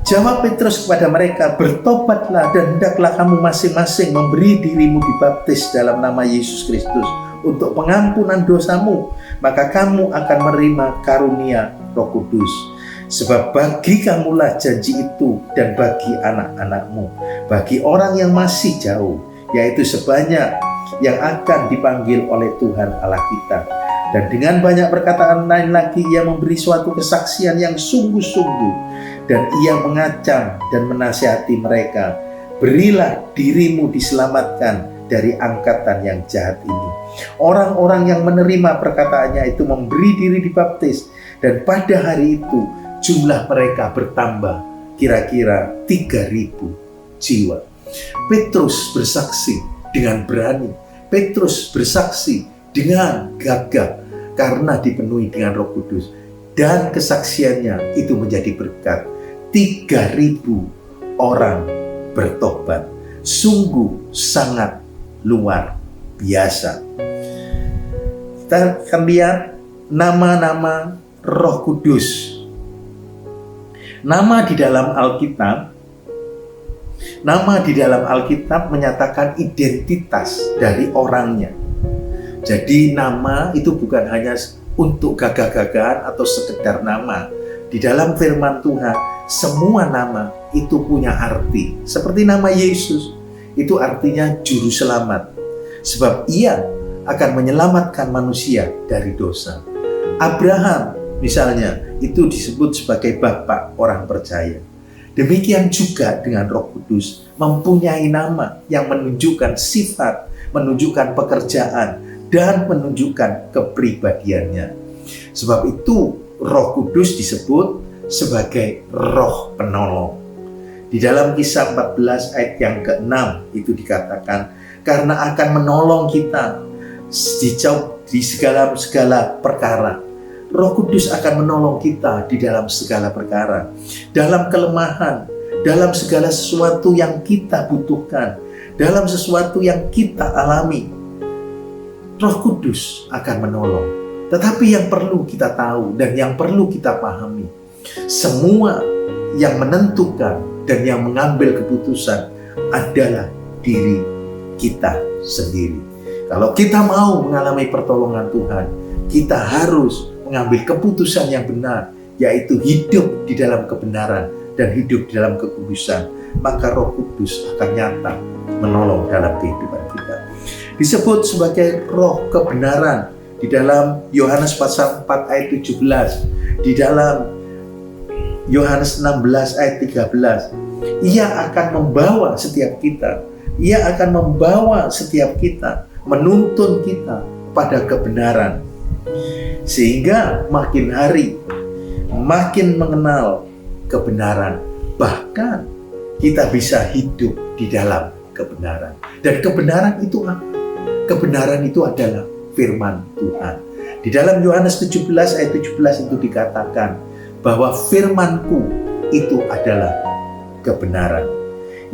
jawab Petrus kepada mereka, bertobatlah dan hendaklah kamu masing-masing memberi dirimu dibaptis dalam nama Yesus Kristus untuk pengampunan dosamu, maka kamu akan menerima karunia Roh Kudus. Sebab bagi kamulah janji itu dan bagi anak-anakmu, bagi orang yang masih jauh, yaitu sebanyak yang akan dipanggil oleh Tuhan Allah kita. Dan dengan banyak perkataan lain lagi ia memberi suatu kesaksian yang sungguh-sungguh, dan ia mengacam dan menasihati mereka, berilah dirimu diselamatkan dari angkatan yang jahat ini. Orang-orang yang menerima perkataannya itu memberi diri dibaptis, dan pada hari itu jumlah mereka bertambah kira-kira 3.000 jiwa. Petrus bersaksi dengan berani, Petrus bersaksi dengan gagah karena dipenuhi dengan Roh Kudus, dan kesaksiannya itu menjadi berkat. 3.000 orang bertobat. Sungguh sangat luar biasa. Kita akan lihat nama-nama Roh Kudus. Nama di dalam Alkitab menyatakan identitas dari orangnya. Jadi nama itu bukan hanya untuk gagah-gagahan atau sekedar nama. Di dalam firman Tuhan, semua nama itu punya arti. Seperti nama Yesus, itu artinya juru selamat. Sebab ia akan menyelamatkan manusia dari dosa. Abraham misalnya, itu disebut sebagai bapak orang percaya. Demikian juga dengan Roh Kudus, mempunyai nama yang menunjukkan sifat, menunjukkan pekerjaan, dan menunjukkan kepribadiannya. Sebab itu Roh Kudus disebut sebagai Roh Penolong. Di dalam Kisah 14 ayat yang ke-6 itu dikatakan, karena akan menolong kita di segala perkara. Roh Kudus akan menolong kita di dalam segala perkara, dalam kelemahan, dalam segala sesuatu yang kita butuhkan, dalam sesuatu yang kita alami. Roh Kudus akan menolong. Tetapi yang perlu kita tahu dan yang perlu kita pahami, semua yang menentukan dan yang mengambil keputusan adalah diri kita sendiri. Kalau kita mau mengalami pertolongan Tuhan, kita harus mengambil keputusan yang benar, yaitu hidup di dalam kebenaran dan hidup di dalam kekudusan. Maka Roh Kudus akan nyata menolong dalam kehidupan kita. Disebut sebagai Roh kebenaran di dalam Yohanes pasal 4 ayat 17, di dalam Yohanes 16 ayat 13. Ia akan membawa setiap kita, ia akan membawa setiap kita, menuntun kita pada kebenaran. Sehingga makin hari, makin mengenal kebenaran. Bahkan kita bisa hidup di dalam kebenaran. Dan kebenaran itu apa? Kebenaran itu adalah firman Tuhan. Di dalam Yohanes 17 ayat 17 itu dikatakan bahwa firman-Ku itu adalah kebenaran.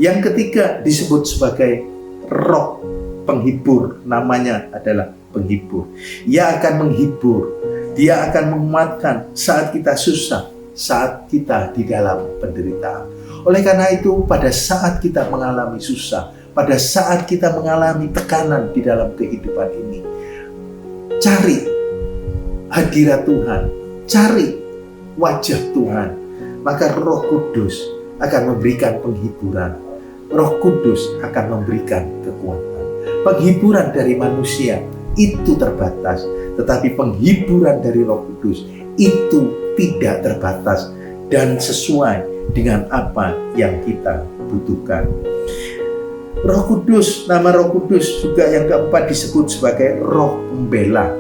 Yang ketiga disebut sebagai Roh penghibur, namanya adalah penghibur. Ia akan menghibur, dia akan menguatkan saat kita susah, saat kita di dalam penderitaan. Oleh karena itu, pada saat kita mengalami susah, pada saat kita mengalami tekanan di dalam kehidupan ini, cari hadirat Tuhan, cari wajah Tuhan, maka Roh Kudus akan memberikan penghiburan. Roh Kudus akan memberikan kekuatan. Penghiburan dari manusia itu terbatas, tetapi penghiburan dari Roh Kudus itu tidak terbatas dan sesuai dengan apa yang kita butuhkan. Roh Kudus, nama Roh Kudus juga yang keempat disebut sebagai Roh Pembela.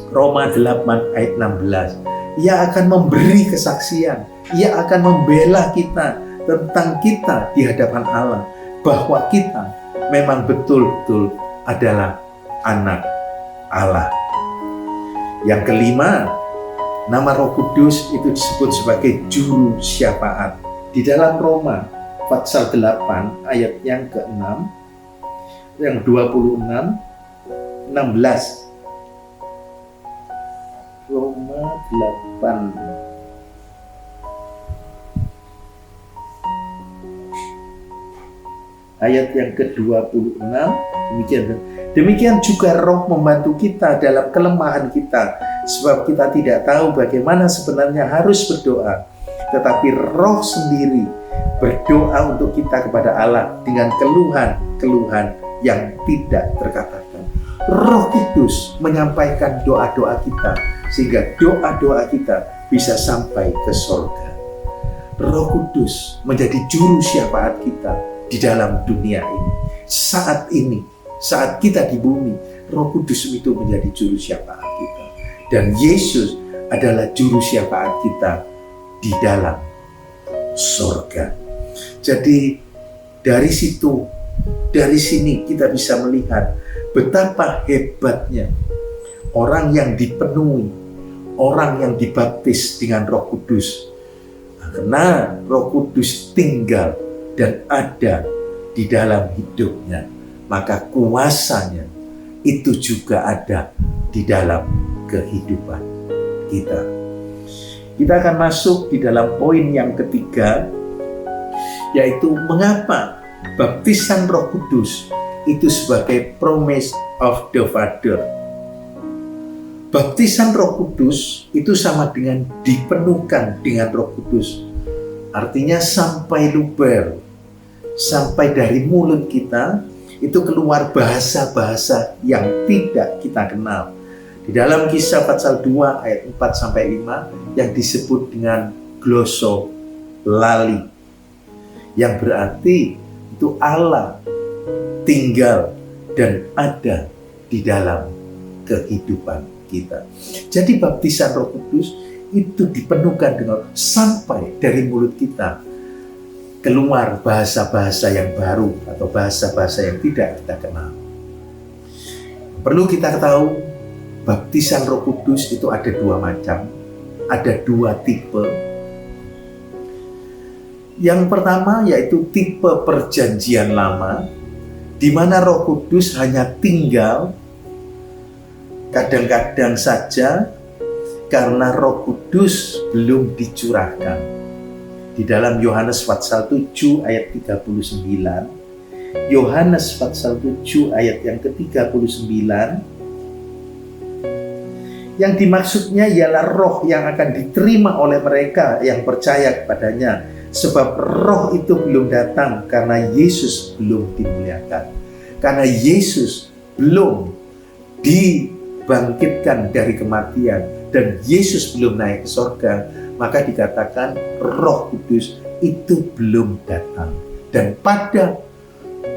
Roma 8 ayat 16. Ia akan memberi kesaksian, ia akan membela kita tentang kita di hadapan Allah, bahwa kita memang betul-betul adalah anak Allah. Yang kelima, nama Roh Kudus itu disebut sebagai juru syafaat. Di dalam Roma pasal 8 ayat yang ke-6, yang 26, 16. Roma 8 ayat yang ke-26, demikian juga Roh membantu kita dalam kelemahan kita, sebab kita tidak tahu bagaimana sebenarnya harus berdoa, tetapi Roh sendiri berdoa untuk kita kepada Allah dengan keluhan-keluhan yang tidak terkatakan. Roh Kudus menyampaikan doa-doa kita, sehingga doa-doa kita bisa sampai ke surga. Roh Kudus menjadi juru syafaat kita di dalam dunia ini. Saat ini, saat kita di bumi, Roh Kudus itu menjadi juru syafaat kita. Dan Yesus adalah juru syafaat kita di dalam surga. Jadi dari situ, dari sini kita bisa melihat betapa hebatnya orang yang dipenuhi, orang yang dibaptis dengan Roh Kudus. Karena Roh Kudus tinggal dan ada di dalam hidupnya, maka kuasanya itu juga ada di dalam kehidupan kita. Kita akan masuk di dalam poin yang ketiga, yaitu mengapa baptisan Roh Kudus itu sebagai promise of the Father. Baptisan Roh Kudus itu sama dengan dipenuhkan dengan Roh Kudus. Artinya sampai luber, sampai dari mulut kita itu keluar bahasa-bahasa yang tidak kita kenal. Di dalam Kisah pasal 2 ayat 4-5 yang disebut dengan glosolali, yang berarti itu Allah tinggal dan ada di dalam kehidupan kita. Jadi baptisan Roh Kudus itu dipenuhkan dengan sampai dari mulut kita keluar bahasa-bahasa yang baru atau bahasa-bahasa yang tidak kita kenal. Perlu kita tahu, baptisan Roh Kudus itu ada dua macam, ada dua tipe. Yang pertama yaitu tipe perjanjian lama, di mana Roh Kudus hanya tinggal kadang-kadang saja karena Roh Kudus belum dicurahkan. Di dalam Yohanes pasal 7 ayat 39, Yohanes pasal 7 ayat yang ke-39, yang dimaksudnya ialah roh yang akan diterima oleh mereka yang percaya kepadanya, sebab roh itu belum datang karena Yesus belum dimuliakan, karena Yesus belum dibangkitkan dari kematian dan Yesus belum naik ke surga, maka dikatakan Roh Kudus itu belum datang. Dan pada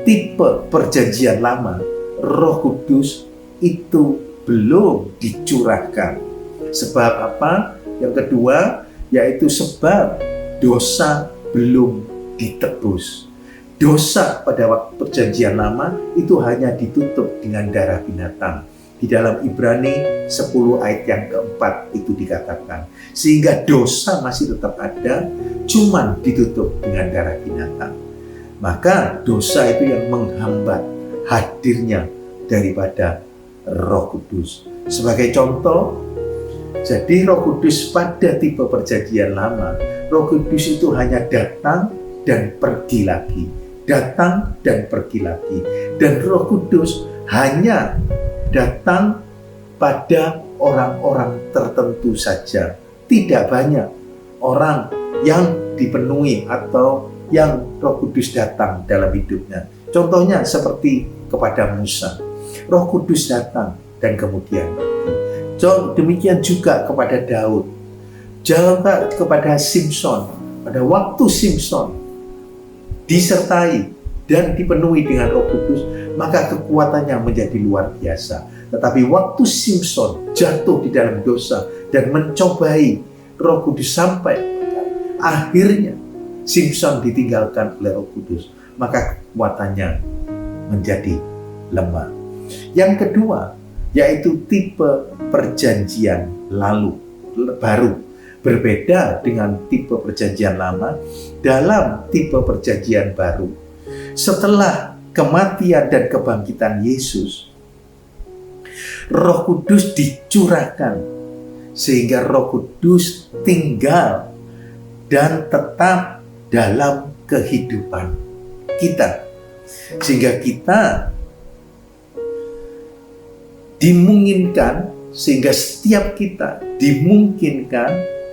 tipe perjanjian lama, Roh Kudus itu belum dicurahkan. Sebab apa? Yang kedua, yaitu sebab dosa belum ditebus. Dosa pada waktu perjanjian lama itu hanya ditutup dengan darah binatang. Di dalam Ibrani 10 ayat yang keempat itu dikatakan. Sehingga dosa masih tetap ada, cuman ditutup dengan darah binatang. Maka dosa itu yang menghambat hadirnya daripada Roh Kudus. Sebagai contoh, jadi Roh Kudus pada tipe perjanjian lama, Roh Kudus itu hanya datang dan pergi lagi. Datang dan pergi lagi. Dan Roh Kudus hanya datang pada orang-orang tertentu saja. Tidak banyak orang yang dipenuhi atau yang Roh Kudus datang dalam hidupnya. Contohnya seperti kepada Musa. Roh Kudus datang dan kemudian pergi. Demikian juga kepada Daud. Jangan kepada Simson. Pada waktu Simson disertai dan dipenuhi dengan Roh Kudus, maka kekuatannya menjadi luar biasa. Tetapi waktu Simson jatuh di dalam dosa dan mencobai Roh Kudus sampai akhirnya Simson ditinggalkan oleh Roh Kudus, maka kekuatannya menjadi lemah. Yang kedua, yaitu tipe perjanjian baru. Berbeda dengan tipe perjanjian lama dalam tipe perjanjian baru. Setelah kematian dan kebangkitan Yesus, Roh Kudus dicurahkan sehingga Roh Kudus tinggal dan tetap dalam kehidupan kita. Sehingga kita dimungkinkan, sehingga setiap kita dimungkinkan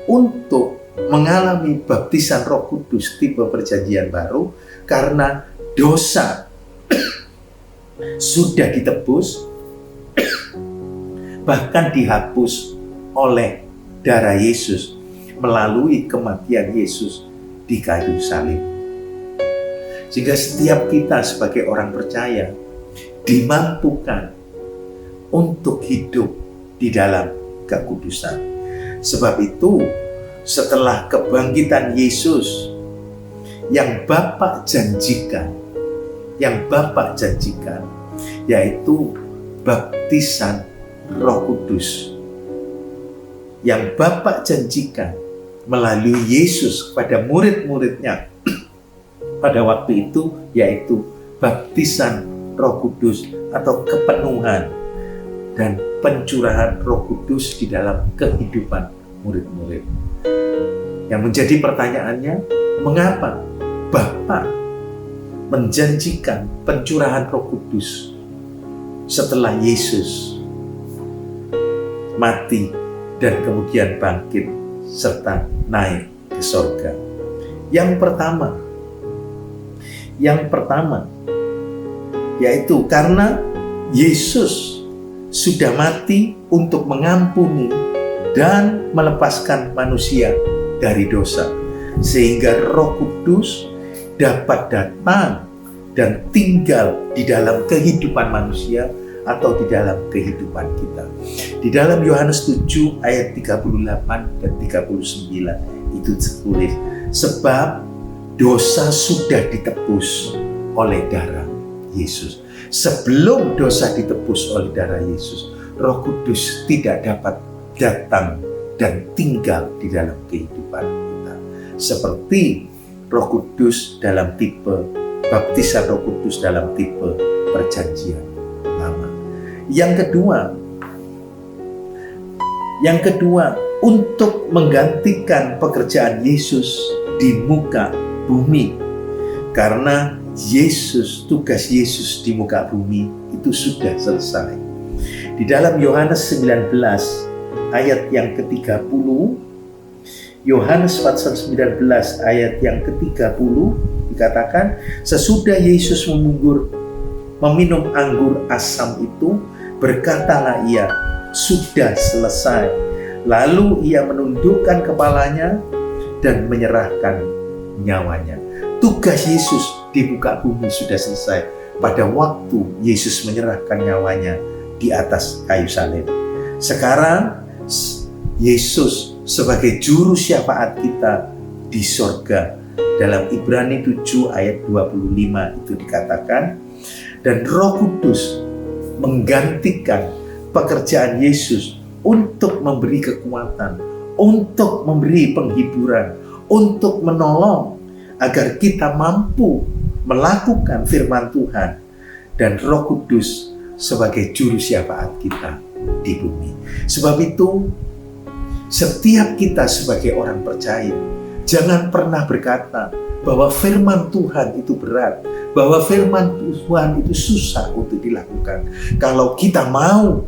untuk mengalami baptisan Roh Kudus tipe perjanjian baru karena dosa sudah ditebus, bahkan dihapus oleh darah Yesus melalui kematian Yesus di kayu salib. Sehingga setiap kita sebagai orang percaya dimampukan untuk hidup di dalam kekudusan. Sebab itu, setelah kebangkitan Yesus yang Bapa janjikan, yaitu baptisan Roh Kudus yang Bapa janjikan melalui Yesus kepada murid-muridnya pada waktu itu, yaitu baptisan Roh Kudus atau kepenuhan dan pencurahan Roh Kudus di dalam kehidupan murid-murid. Yang menjadi pertanyaannya, mengapa Bapa menjanjikan pencurahan Roh Kudus setelah Yesus mati dan kemudian bangkit serta naik ke sorga? Yang pertama yaitu karena Yesus sudah mati untuk mengampuni dan melepaskan manusia dari dosa, sehingga Roh Kudus dapat datang dan tinggal di dalam kehidupan manusia atau di dalam kehidupan kita. Di dalam Yohanes 7 ayat 38 dan 39 itu tertulis, sebab dosa sudah ditebus oleh darah Yesus. Sebelum dosa ditebus oleh darah Yesus, Roh Kudus tidak dapat datang dan tinggal di dalam kehidupan kita. Seperti Roh Kudus dalam tipe baptisan Roh Kudus dalam tipe perjanjian lama. Yang kedua, untuk menggantikan pekerjaan Yesus di muka bumi. Karena tugas Yesus di muka bumi itu sudah selesai. Di dalam Yohanes 19 ayat yang ke-30, Yohanes pasal 19 ayat yang ke-30 dikatakan, sesudah Yesus meminum anggur asam itu, berkatalah ia, sudah selesai. Lalu ia menundukkan kepalanya dan menyerahkan nyawanya. Tugas Yesus di muka bumi sudah selesai pada waktu Yesus menyerahkan nyawanya di atas kayu salib. Sekarang Yesus sebagai juru syafaat kita di sorga. Dalam Ibrani 7 ayat 25 itu dikatakan, dan Roh Kudus menggantikan pekerjaan Yesus untuk memberi kekuatan, untuk memberi penghiburan, untuk menolong agar kita mampu melakukan firman Tuhan, dan Roh Kudus sebagai juru syafaat kita di bumi. Sebab itu, setiap kita sebagai orang percaya, jangan pernah berkata bahwa firman Tuhan itu berat, bahwa firman Tuhan itu susah untuk dilakukan. Kalau kita mau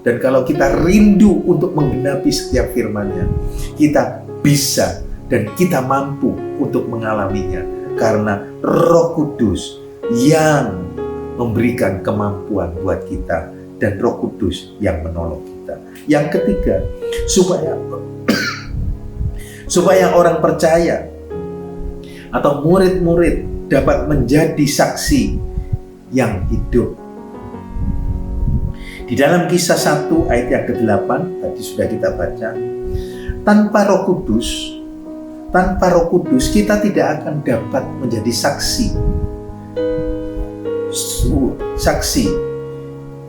dan kalau kita rindu untuk menggenapi setiap firman-Nya, kita bisa dan kita mampu untuk mengalaminya karena Roh Kudus yang memberikan kemampuan buat kita dan Roh Kudus yang menolong kita. Yang ketiga, supaya orang percaya atau murid-murid dapat menjadi saksi yang hidup. Di dalam Kisah 1 ayat yang ke-8 tadi sudah kita baca, tanpa Roh Kudus kita tidak akan dapat menjadi saksi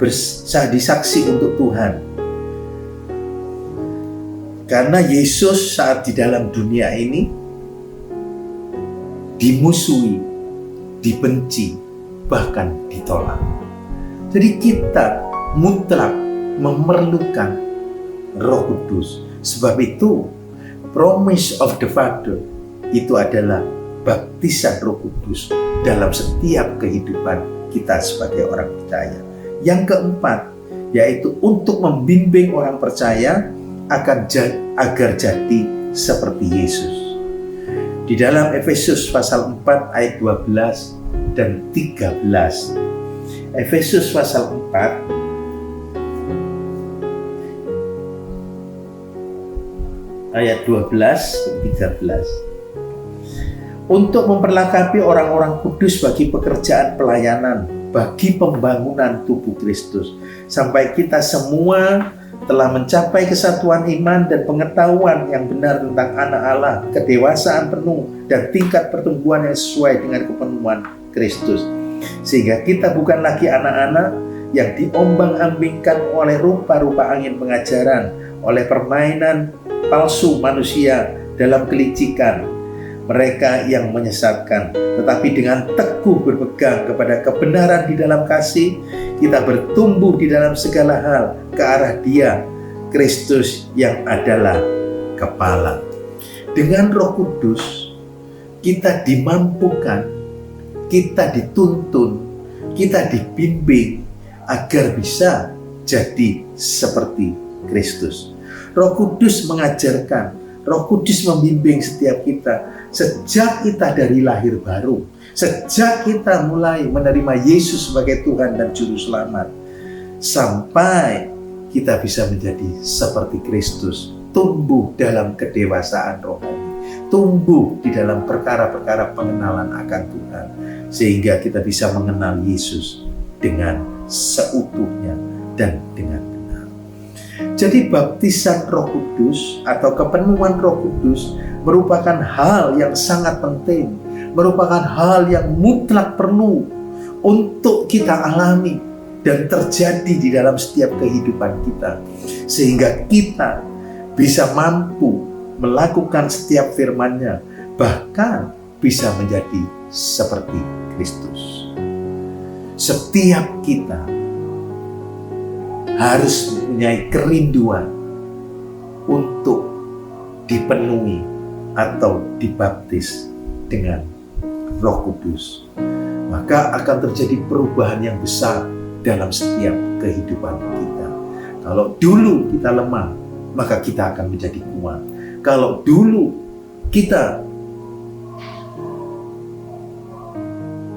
jadi saksi untuk Tuhan. Karena Yesus saat di dalam dunia ini dimusuhi, dibenci, bahkan ditolak. Jadi kita mutlak memerlukan Roh Kudus. Sebab itu promise of the Father itu adalah baptisan Roh Kudus dalam setiap kehidupan kita sebagai orang percaya. Yang keempat, yaitu untuk membimbing orang percaya agar jadi seperti Yesus. Di dalam Efesus pasal 4 ayat 12 dan 13. Efesus pasal 4 ayat 12 dan 13. Untuk memperlengkapi orang-orang kudus bagi pekerjaan pelayanan, bagi pembangunan tubuh Kristus, sampai kita semua telah mencapai kesatuan iman dan pengetahuan yang benar tentang anak Allah, kedewasaan penuh dan tingkat pertumbuhan yang sesuai dengan kepenuhan Kristus. Sehingga kita bukan lagi anak-anak yang diombang-ambingkan oleh rupa-rupa angin pengajaran, oleh permainan palsu manusia dalam kelicikan mereka yang menyesatkan, tetapi dengan teguh berpegang kepada kebenaran di dalam kasih, kita bertumbuh di dalam segala hal ke arah Dia, Kristus yang adalah kepala. Dengan Roh Kudus kita dimampukan, kita dituntun, kita dibimbing agar bisa jadi seperti Kristus. Roh Kudus mengajarkan, Roh Kudus membimbing setiap kita sejak kita dari lahir baru, sejak kita mulai menerima Yesus sebagai Tuhan dan Juru Selamat, sampai kita bisa menjadi seperti Kristus, tumbuh dalam kedewasaan rohani, tumbuh di dalam perkara-perkara pengenalan akan Tuhan, sehingga kita bisa mengenal Yesus dengan seutuhnya dan dengan benar. Jadi baptisan Roh Kudus atau kepenuhan Roh Kudus merupakan hal yang sangat penting, merupakan hal yang mutlak perlu untuk kita alami dan terjadi di dalam setiap kehidupan kita, sehingga kita bisa mampu melakukan setiap firman-Nya, bahkan bisa menjadi seperti Kristus. Setiap kita harus mempunyai kerinduan untuk dipenuhi atau dibaptis dengan Roh Kudus, maka akan terjadi perubahan yang besar dalam setiap kehidupan kita. Kalau dulu kita lemah, maka kita akan menjadi kuat. Kalau dulu kita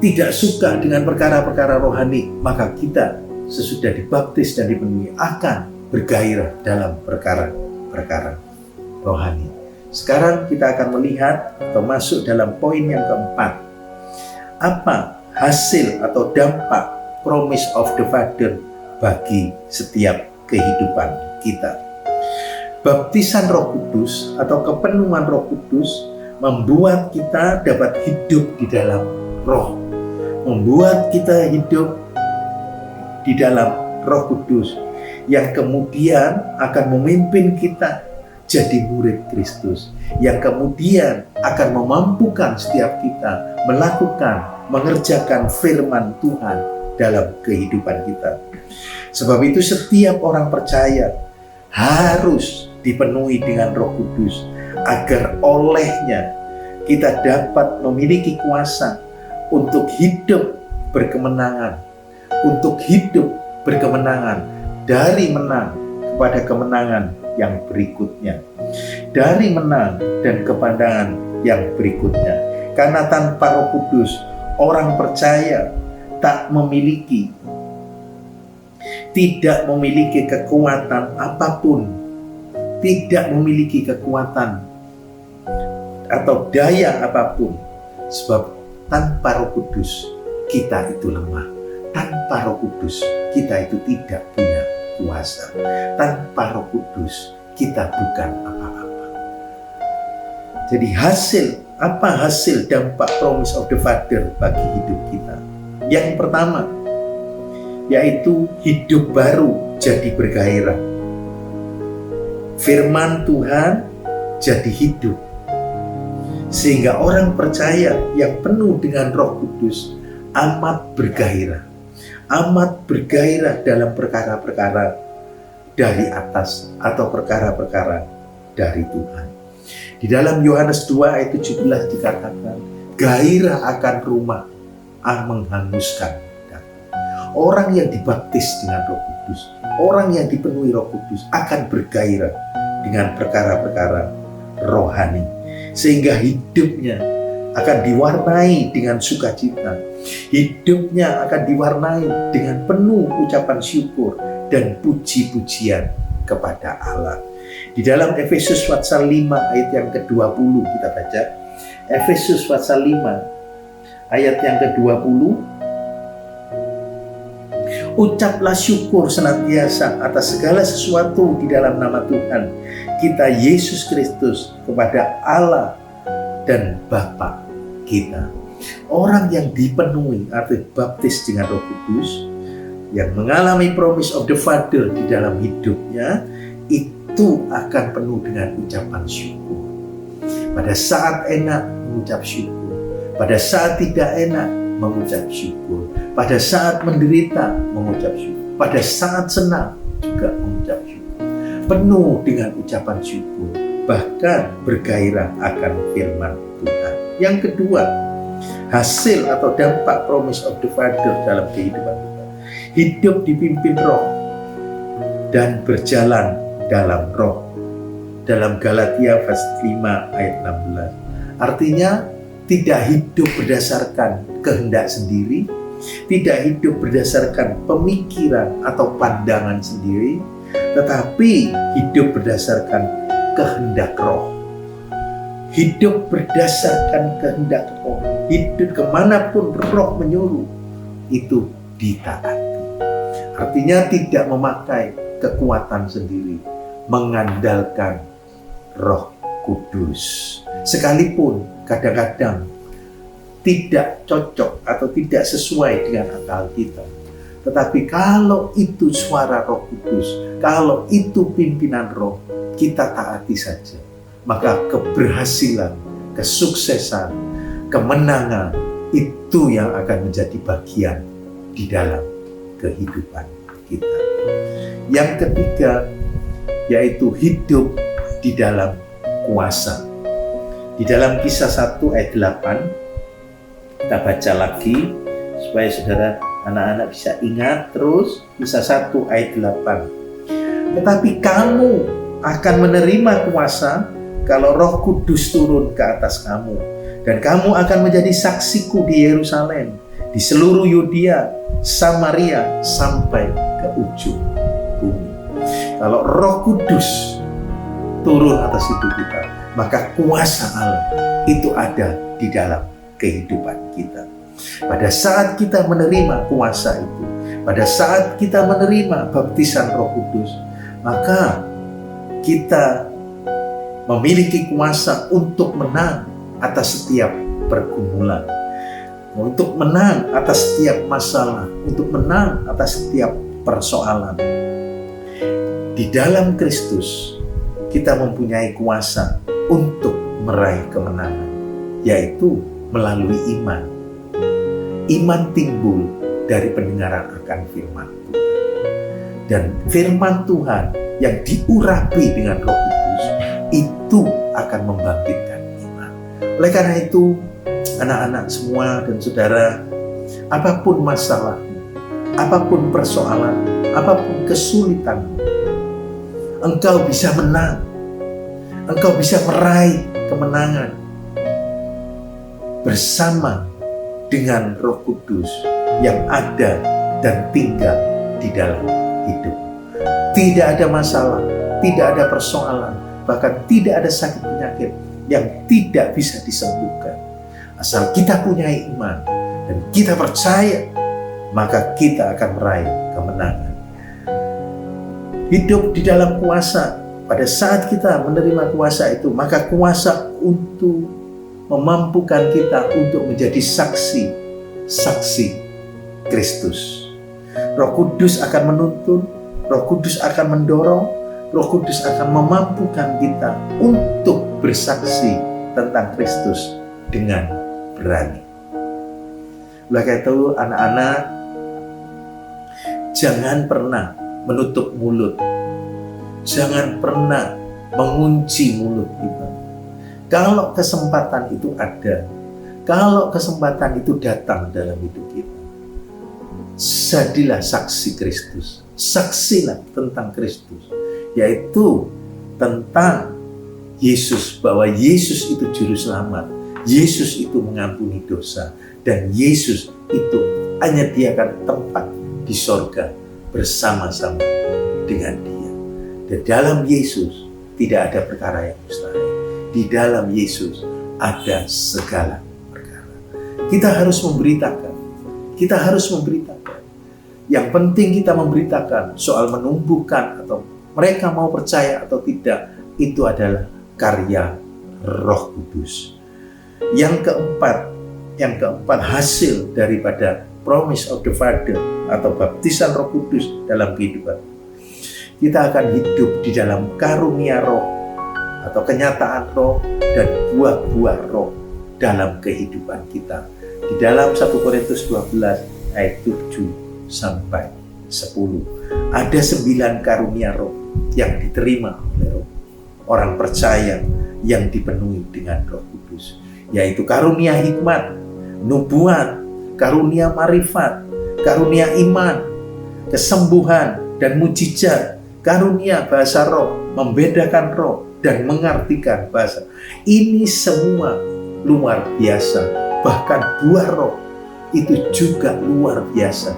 tidak suka dengan perkara-perkara rohani, maka kita sesudah dibaptis dan dipenuhi akan bergairah dalam perkara-perkara rohani. Sekarang kita akan melihat atau masuk dalam poin yang keempat. Apa hasil atau dampak promise of the Father bagi setiap kehidupan kita? Baptisan Roh Kudus atau kepenuhan Roh Kudus membuat kita dapat hidup di dalam Roh, membuat kita hidup di dalam Roh Kudus yang kemudian akan memimpin kita jadi murid Kristus, yang kemudian akan memampukan setiap kita melakukan, mengerjakan firman Tuhan dalam kehidupan kita. Sebab itu setiap orang percaya harus dipenuhi dengan Roh Kudus agar olehnya kita dapat memiliki kuasa untuk hidup berkemenangan, untuk hidup berkemenangan dari menang kepada kemenangan yang berikutnya, dari menang dan kemenangan yang berikutnya. Karena tanpa Roh Kudus, orang percaya tidak memiliki kekuatan apapun, tidak memiliki kekuatan atau daya apapun, sebab tanpa Roh Kudus kita itu lemah. Tanpa Roh Kudus kita itu tidak punya kuasa. Tanpa Roh Kudus kita bukan apa-apa. Jadi apa hasil dampak promise of the Father bagi hidup kita? Yang pertama, yaitu hidup baru jadi bergairah. Firman Tuhan jadi hidup, sehingga orang percaya yang penuh dengan Roh Kudus amat bergairah dalam perkara-perkara dari atas atau perkara-perkara dari Tuhan. Di dalam Yohanes 2 ayat 17 dikatakan, gairah akan rumah menghanguskan. Orang yang dibaptis dengan Roh Kudus, orang yang dipenuhi Roh Kudus akan bergairah dengan perkara-perkara rohani, sehingga hidupnya akan diwarnai dengan sukacita, hidupnya akan diwarnai dengan penuh ucapan syukur dan puji-pujian kepada Allah. Di dalam Efesus pasal 5 ayat yang ke-20 kita baca. Efesus pasal 5 ayat yang ke-20. Ucaplah syukur senantiasa atas segala sesuatu di dalam nama Tuhan kita Yesus Kristus kepada Allah dan Bapa kita. Orang yang dipenuhi atau baptis dengan Roh Kudus, yang mengalami promise of the Father di dalam hidupnya, itu akan penuh dengan ucapan syukur. Pada saat enak mengucap syukur, pada saat tidak enak mengucap syukur, pada saat menderita mengucap syukur, pada saat senang juga mengucap syukur. Penuh dengan ucapan syukur, bahkan bergairah akan firman Tuhan. Yang kedua, hasil atau dampak promise of the Father dalam kehidupan kita. Hidup dipimpin Roh dan berjalan dalam Roh. Dalam Galatia pasal 5 ayat 16. Artinya tidak hidup berdasarkan kehendak sendiri, tidak hidup berdasarkan pemikiran atau pandangan sendiri, tetapi hidup berdasarkan kehendak Roh. Hidup berdasarkan kehendak Roh. Hidup kemanapun Roh menyuruh, itu ditaati. Artinya tidak memakai kekuatan sendiri, mengandalkan Roh Kudus. Sekalipun kadang-kadang tidak cocok atau tidak sesuai dengan akal kita, tetapi kalau itu suara Roh Kudus, kalau itu pimpinan Roh, kita taati saja. Maka keberhasilan, kesuksesan, kemenangan itu yang akan menjadi bagian di dalam kehidupan kita. Yang ketiga, yaitu hidup di dalam kuasa. Di dalam Kisah 1 ayat 8, kita baca lagi supaya saudara anak-anak bisa ingat terus. Kisah 1 ayat 8. Tetapi kamu akan menerima kuasa kalau Roh Kudus turun ke atas kamu, dan kamu akan menjadi saksiku di Yerusalem, di seluruh Yudea, Samaria, sampai ke ujung bumi. Kalau Roh Kudus turun atas hidup kita, maka kuasa Allah itu ada di dalam kehidupan kita. Pada saat kita menerima kuasa itu, pada saat kita menerima baptisan Roh Kudus, maka kita memiliki kuasa untuk menang atas setiap pergumulan, untuk menang atas setiap masalah, untuk menang atas setiap persoalan. Di dalam Kristus, kita mempunyai kuasa untuk meraih kemenangan, yaitu melalui iman. Iman timbul dari pendengaran akan firman Tuhan. Dan firman Tuhan yang diurapi dengan Roh Kudus, itu akan membangkitkan iman. Oleh karena itu, anak-anak semua dan saudara, apapun masalahmu, apapun persoalan, apapun kesulitanmu, engkau bisa menang. Engkau bisa meraih kemenangan bersama dengan Roh Kudus yang ada dan tinggal di dalam hidup. Tidak ada masalah, tidak ada persoalan, bahkan tidak ada sakit penyakit yang tidak bisa disembuhkan. Asal kita punya iman dan kita percaya, maka kita akan meraih kemenangan. Hidup di dalam kuasa. Pada saat kita menerima kuasa itu, maka kuasa untuk memampukan kita untuk menjadi saksi Kristus. Roh Kudus akan menuntun, Roh Kudus akan mendorong, Roh Kudus akan memampukan kita untuk bersaksi tentang Kristus dengan berani. Oleh karena itu, anak-anak, jangan pernah menutup mulut. Jangan pernah mengunci mulut kita. Kalau kesempatan itu ada, kalau kesempatan itu datang dalam hidup kita, jadilah saksi Kristus. Saksilah tentang Kristus, yaitu tentang Yesus, bahwa Yesus itu juru selamat, Yesus itu mengampuni dosa, dan Yesus itu menyediakan tempat di sorga bersama-sama dengan Dia. Dan dalam Yesus tidak ada perkara yang mustahil. Di dalam Yesus ada segala perkara. Kita harus memberitakan. Kita harus memberitakan. Yang penting kita memberitakan soal menumbuhkan atau mereka mau percaya atau tidak, itu adalah karya Roh Kudus. Yang keempat hasil daripada promise of the Father atau baptisan Roh Kudus dalam kehidupan. Kita akan hidup di dalam karunia Roh atau kenyataan Roh dan buah-buah Roh dalam kehidupan kita. Di dalam 1 Korintus 12 ayat 7 sampai 10 ada 9 karunia Roh yang diterima oleh Roh orang percaya yang dipenuhi dengan Roh Kudus, yaitu karunia hikmat, nubuat, karunia marifat, karunia iman, kesembuhan dan mujizat, karunia bahasa roh, membedakan roh dan mengartikan bahasa. Ini semua luar biasa. Bahkan buah roh itu juga luar biasa.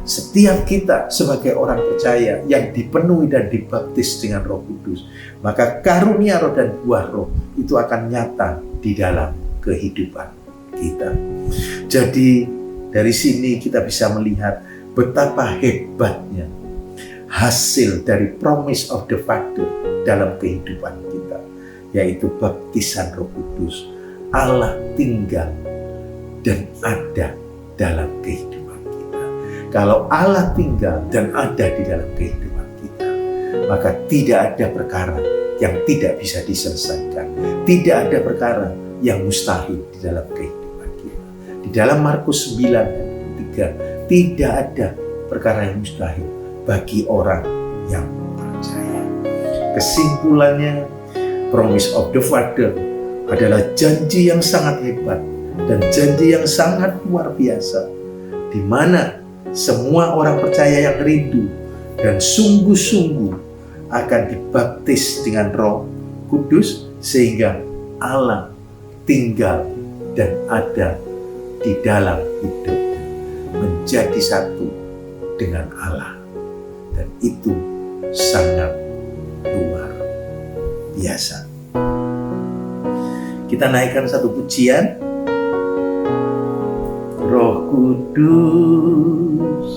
Setiap kita sebagai orang percaya yang dipenuhi dan dibaptis dengan Roh Kudus, maka karunia roh dan buah roh itu akan nyata di dalam kehidupan kita. Jadi dari sini kita bisa melihat betapa hebatnya hasil dari promise of the Father dalam kehidupan kita, yaitu baptisan Roh Kudus. Allah tinggal dan ada dalam kehidupan kita. Kalau Allah tinggal dan ada di dalam kehidupan kita, maka tidak ada perkara yang tidak bisa diselesaikan. Tidak ada perkara yang mustahil di dalam kehidupan kita. Di dalam Markus 9 ayat 3, tidak ada perkara yang mustahil bagi orang yang percaya. Kesimpulannya, promise of the Father adalah janji yang sangat hebat dan janji yang sangat luar biasa, di mana semua orang percaya yang rindu dan sungguh-sungguh akan dibaptis dengan Roh Kudus, sehingga Allah tinggal dan ada di dalam hidupnya, menjadi satu dengan Allah. Dan itu sangat luar biasa. Kita naikkan satu pujian. Roh Kudus,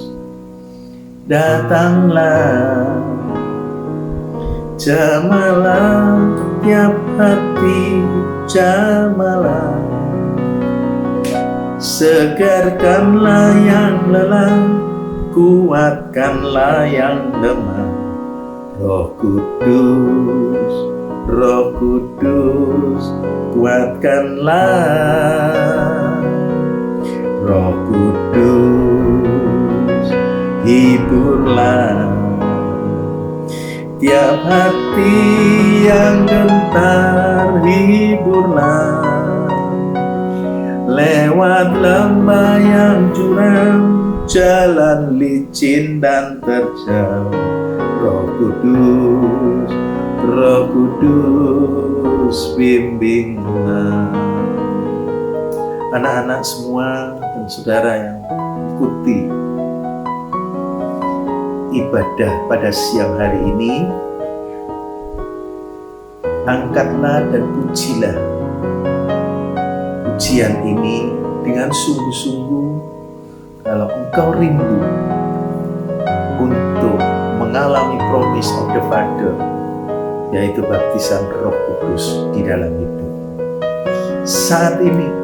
datanglah, jamalah tiap hati, jamalah, segarkanlah yang lelah, kuatkanlah yang lemah. Roh Kudus, Roh Kudus, kuatkanlah. Roh Kudus, hiburlah tiap hati yang gentar, hiburlah. Lewat lembah yang curam, jalan licin dan terjal. Roh Kudus, Roh Kudus, bimbinglah. Anak-anak semua dan saudara yang ikuti ibadah pada siang hari ini, angkatlah dan pujilah pujian ini dengan sungguh-sungguh. Kalau engkau rindu untuk mengalami promise of the Father, yaitu baptisan Roh Kudus di dalam hidup. Saat ini,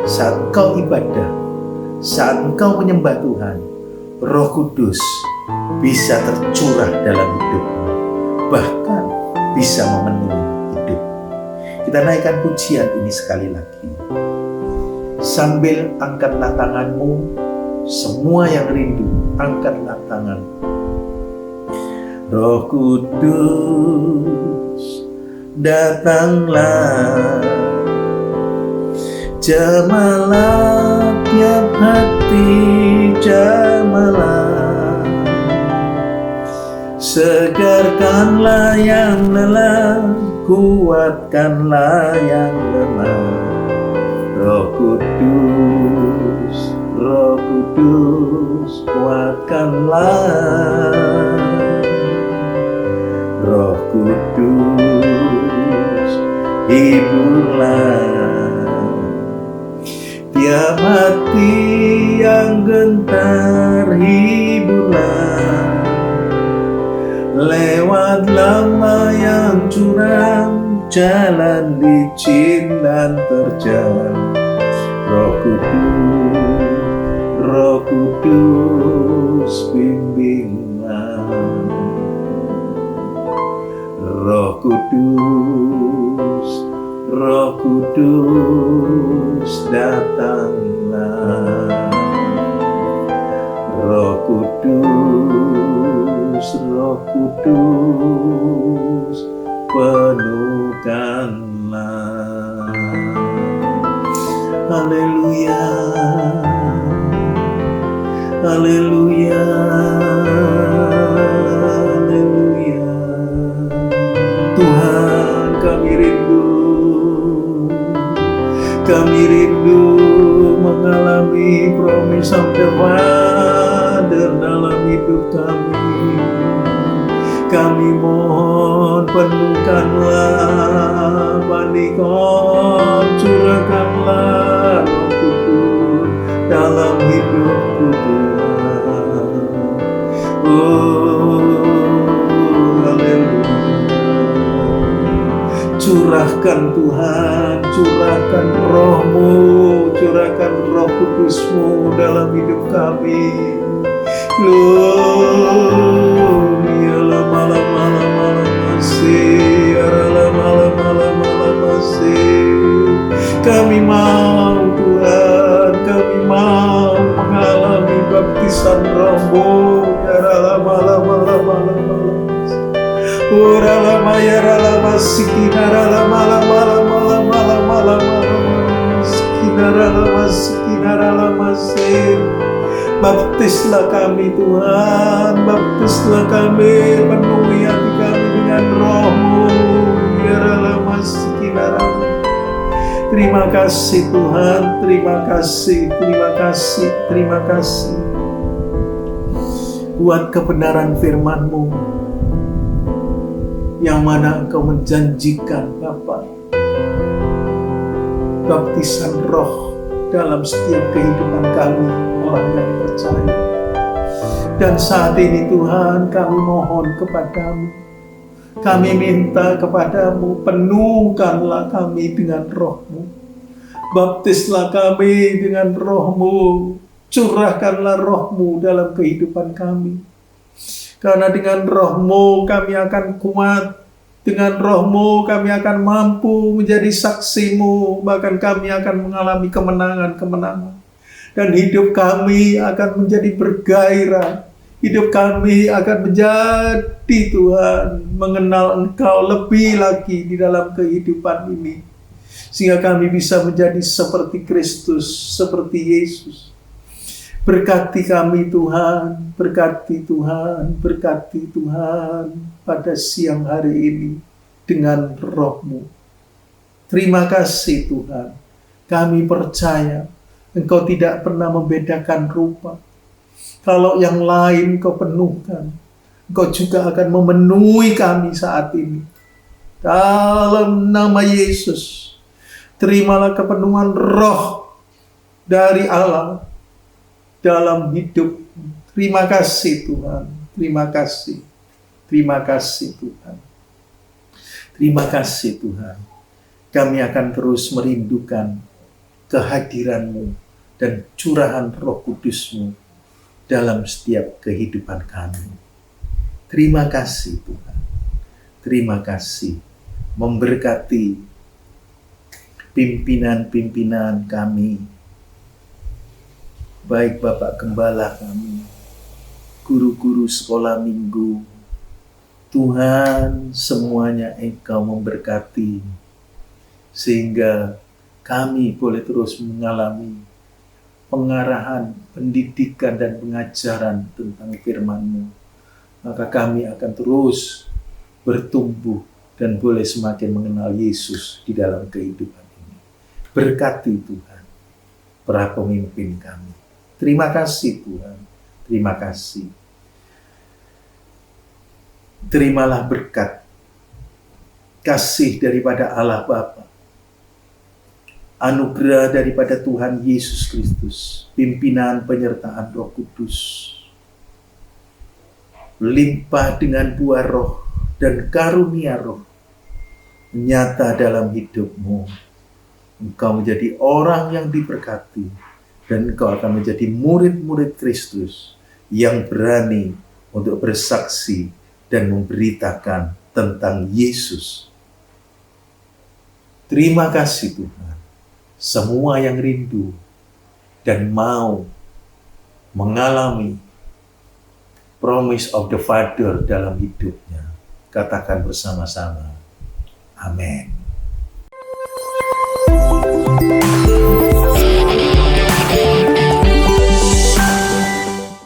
saat engkau ibadah, saat engkau menyembah Tuhan, Roh Kudus bisa tercurah dalam hidupmu, bahkan bisa memenuhi hidup. Kita naikkan pujian ini sekali lagi. Sambil angkatlah tanganmu, semua yang rindu, angkatlah tangan. Roh Kudus, datanglah, jamalah tiap hati, jamalah, segarkanlah yang lelah, kuatkanlah yang lemah. Roh Kudus, Roh Kudus, kuatkanlah. Roh Kudus, hiburlah tiap hati yang gentar, hiburlah. Lewat lama yang curam, jalan licin dan terjal. Roh Kudus, Roh Kudus, bimbinglah. Roh Kudus, Roh Kudus, datanglah. Roh Kudus, Roh Kudus, penuhkanlah. Haleluya, haleluya, haleluya. Tuhan, kami rindu mengalami promise of the Father dalam hidup kami. Kami mohon penuhkanlah, panikon, curahkanlah Roh Kudus dalam hidupku Tuhan. Oh, haleluya. Curahkan Tuhan, curahkan Roh-Mu, curahkan Roh Kudus-Mu dalam hidup kami. Gloria la malam masih, la malam masih. Kami mau Tuhan, kami mau mengalami baptisan Roh-Mu. La malam ora la maya la masikina la malam sikina la masih. Baptislah kami Tuhan, baptislah kami, penuhi hati kami dengan Roh-Mu. Terima kasih Tuhan, terima kasih, terima kasih, terima kasih buat kebenaran firman-Mu yang mana Engkau menjanjikan Bapa, baptisan Roh dalam setiap kehidupan kami orang yang percaya. Dan saat ini Tuhan, kami mohon kepadamu, kami minta kepadamu, penuhkanlah kami dengan Roh-Mu, baptislah kami dengan Roh-Mu, curahkanlah Roh-Mu dalam kehidupan kami. Karena dengan Roh-Mu kami akan kuat, dengan Roh-Mu kami akan mampu menjadi saksi-Mu, bahkan kami akan mengalami kemenangan-kemenangan. Dan hidup kami akan menjadi bergairah, hidup kami akan menjadi Tuhan, mengenal Engkau lebih lagi di dalam kehidupan ini. Sehingga kami bisa menjadi seperti Kristus, seperti Yesus. Berkati kami Tuhan, berkati Tuhan, berkati Tuhan pada siang hari ini dengan Roh-Mu. Terima kasih Tuhan, kami percaya Engkau tidak pernah membedakan rupa. Kalau yang lain Engkau penuhkan, Engkau juga akan memenuhi kami saat ini. Dalam nama Yesus, terimalah kepenuhan Roh dari Allah dalam hidup. Terima kasih Tuhan, terima kasih, terima kasih Tuhan, terima kasih Tuhan. Kami akan terus merindukan kehadiran-Mu dan curahan Roh Kudus-Mu dalam setiap kehidupan kami. Terima kasih Tuhan. Terima kasih memberkati pimpinan-pimpinan kami, baik Bapak Gembala kami, guru-guru sekolah minggu. Tuhan, semuanya Engkau memberkati, sehingga kami boleh terus mengalami pengarahan, pendidikan, dan pengajaran tentang firman-Mu. Maka kami akan terus bertumbuh dan boleh semakin mengenal Yesus di dalam kehidupan ini. Berkati Tuhan para pemimpin kami. Terima kasih Tuhan, terima kasih. Terimalah berkat, kasih daripada Allah Bapa, anugerah daripada Tuhan Yesus Kristus, pimpinan penyertaan Roh Kudus, limpah dengan buah roh dan karunia roh, nyata dalam hidupmu. Engkau menjadi orang yang diberkati, dan engkau akan menjadi murid-murid Kristus yang berani untuk bersaksi dan memberitakan tentang Yesus. Terima kasih Tuhan. Semua yang rindu dan mau mengalami promise of the Father dalam hidupnya, katakan bersama-sama, amin.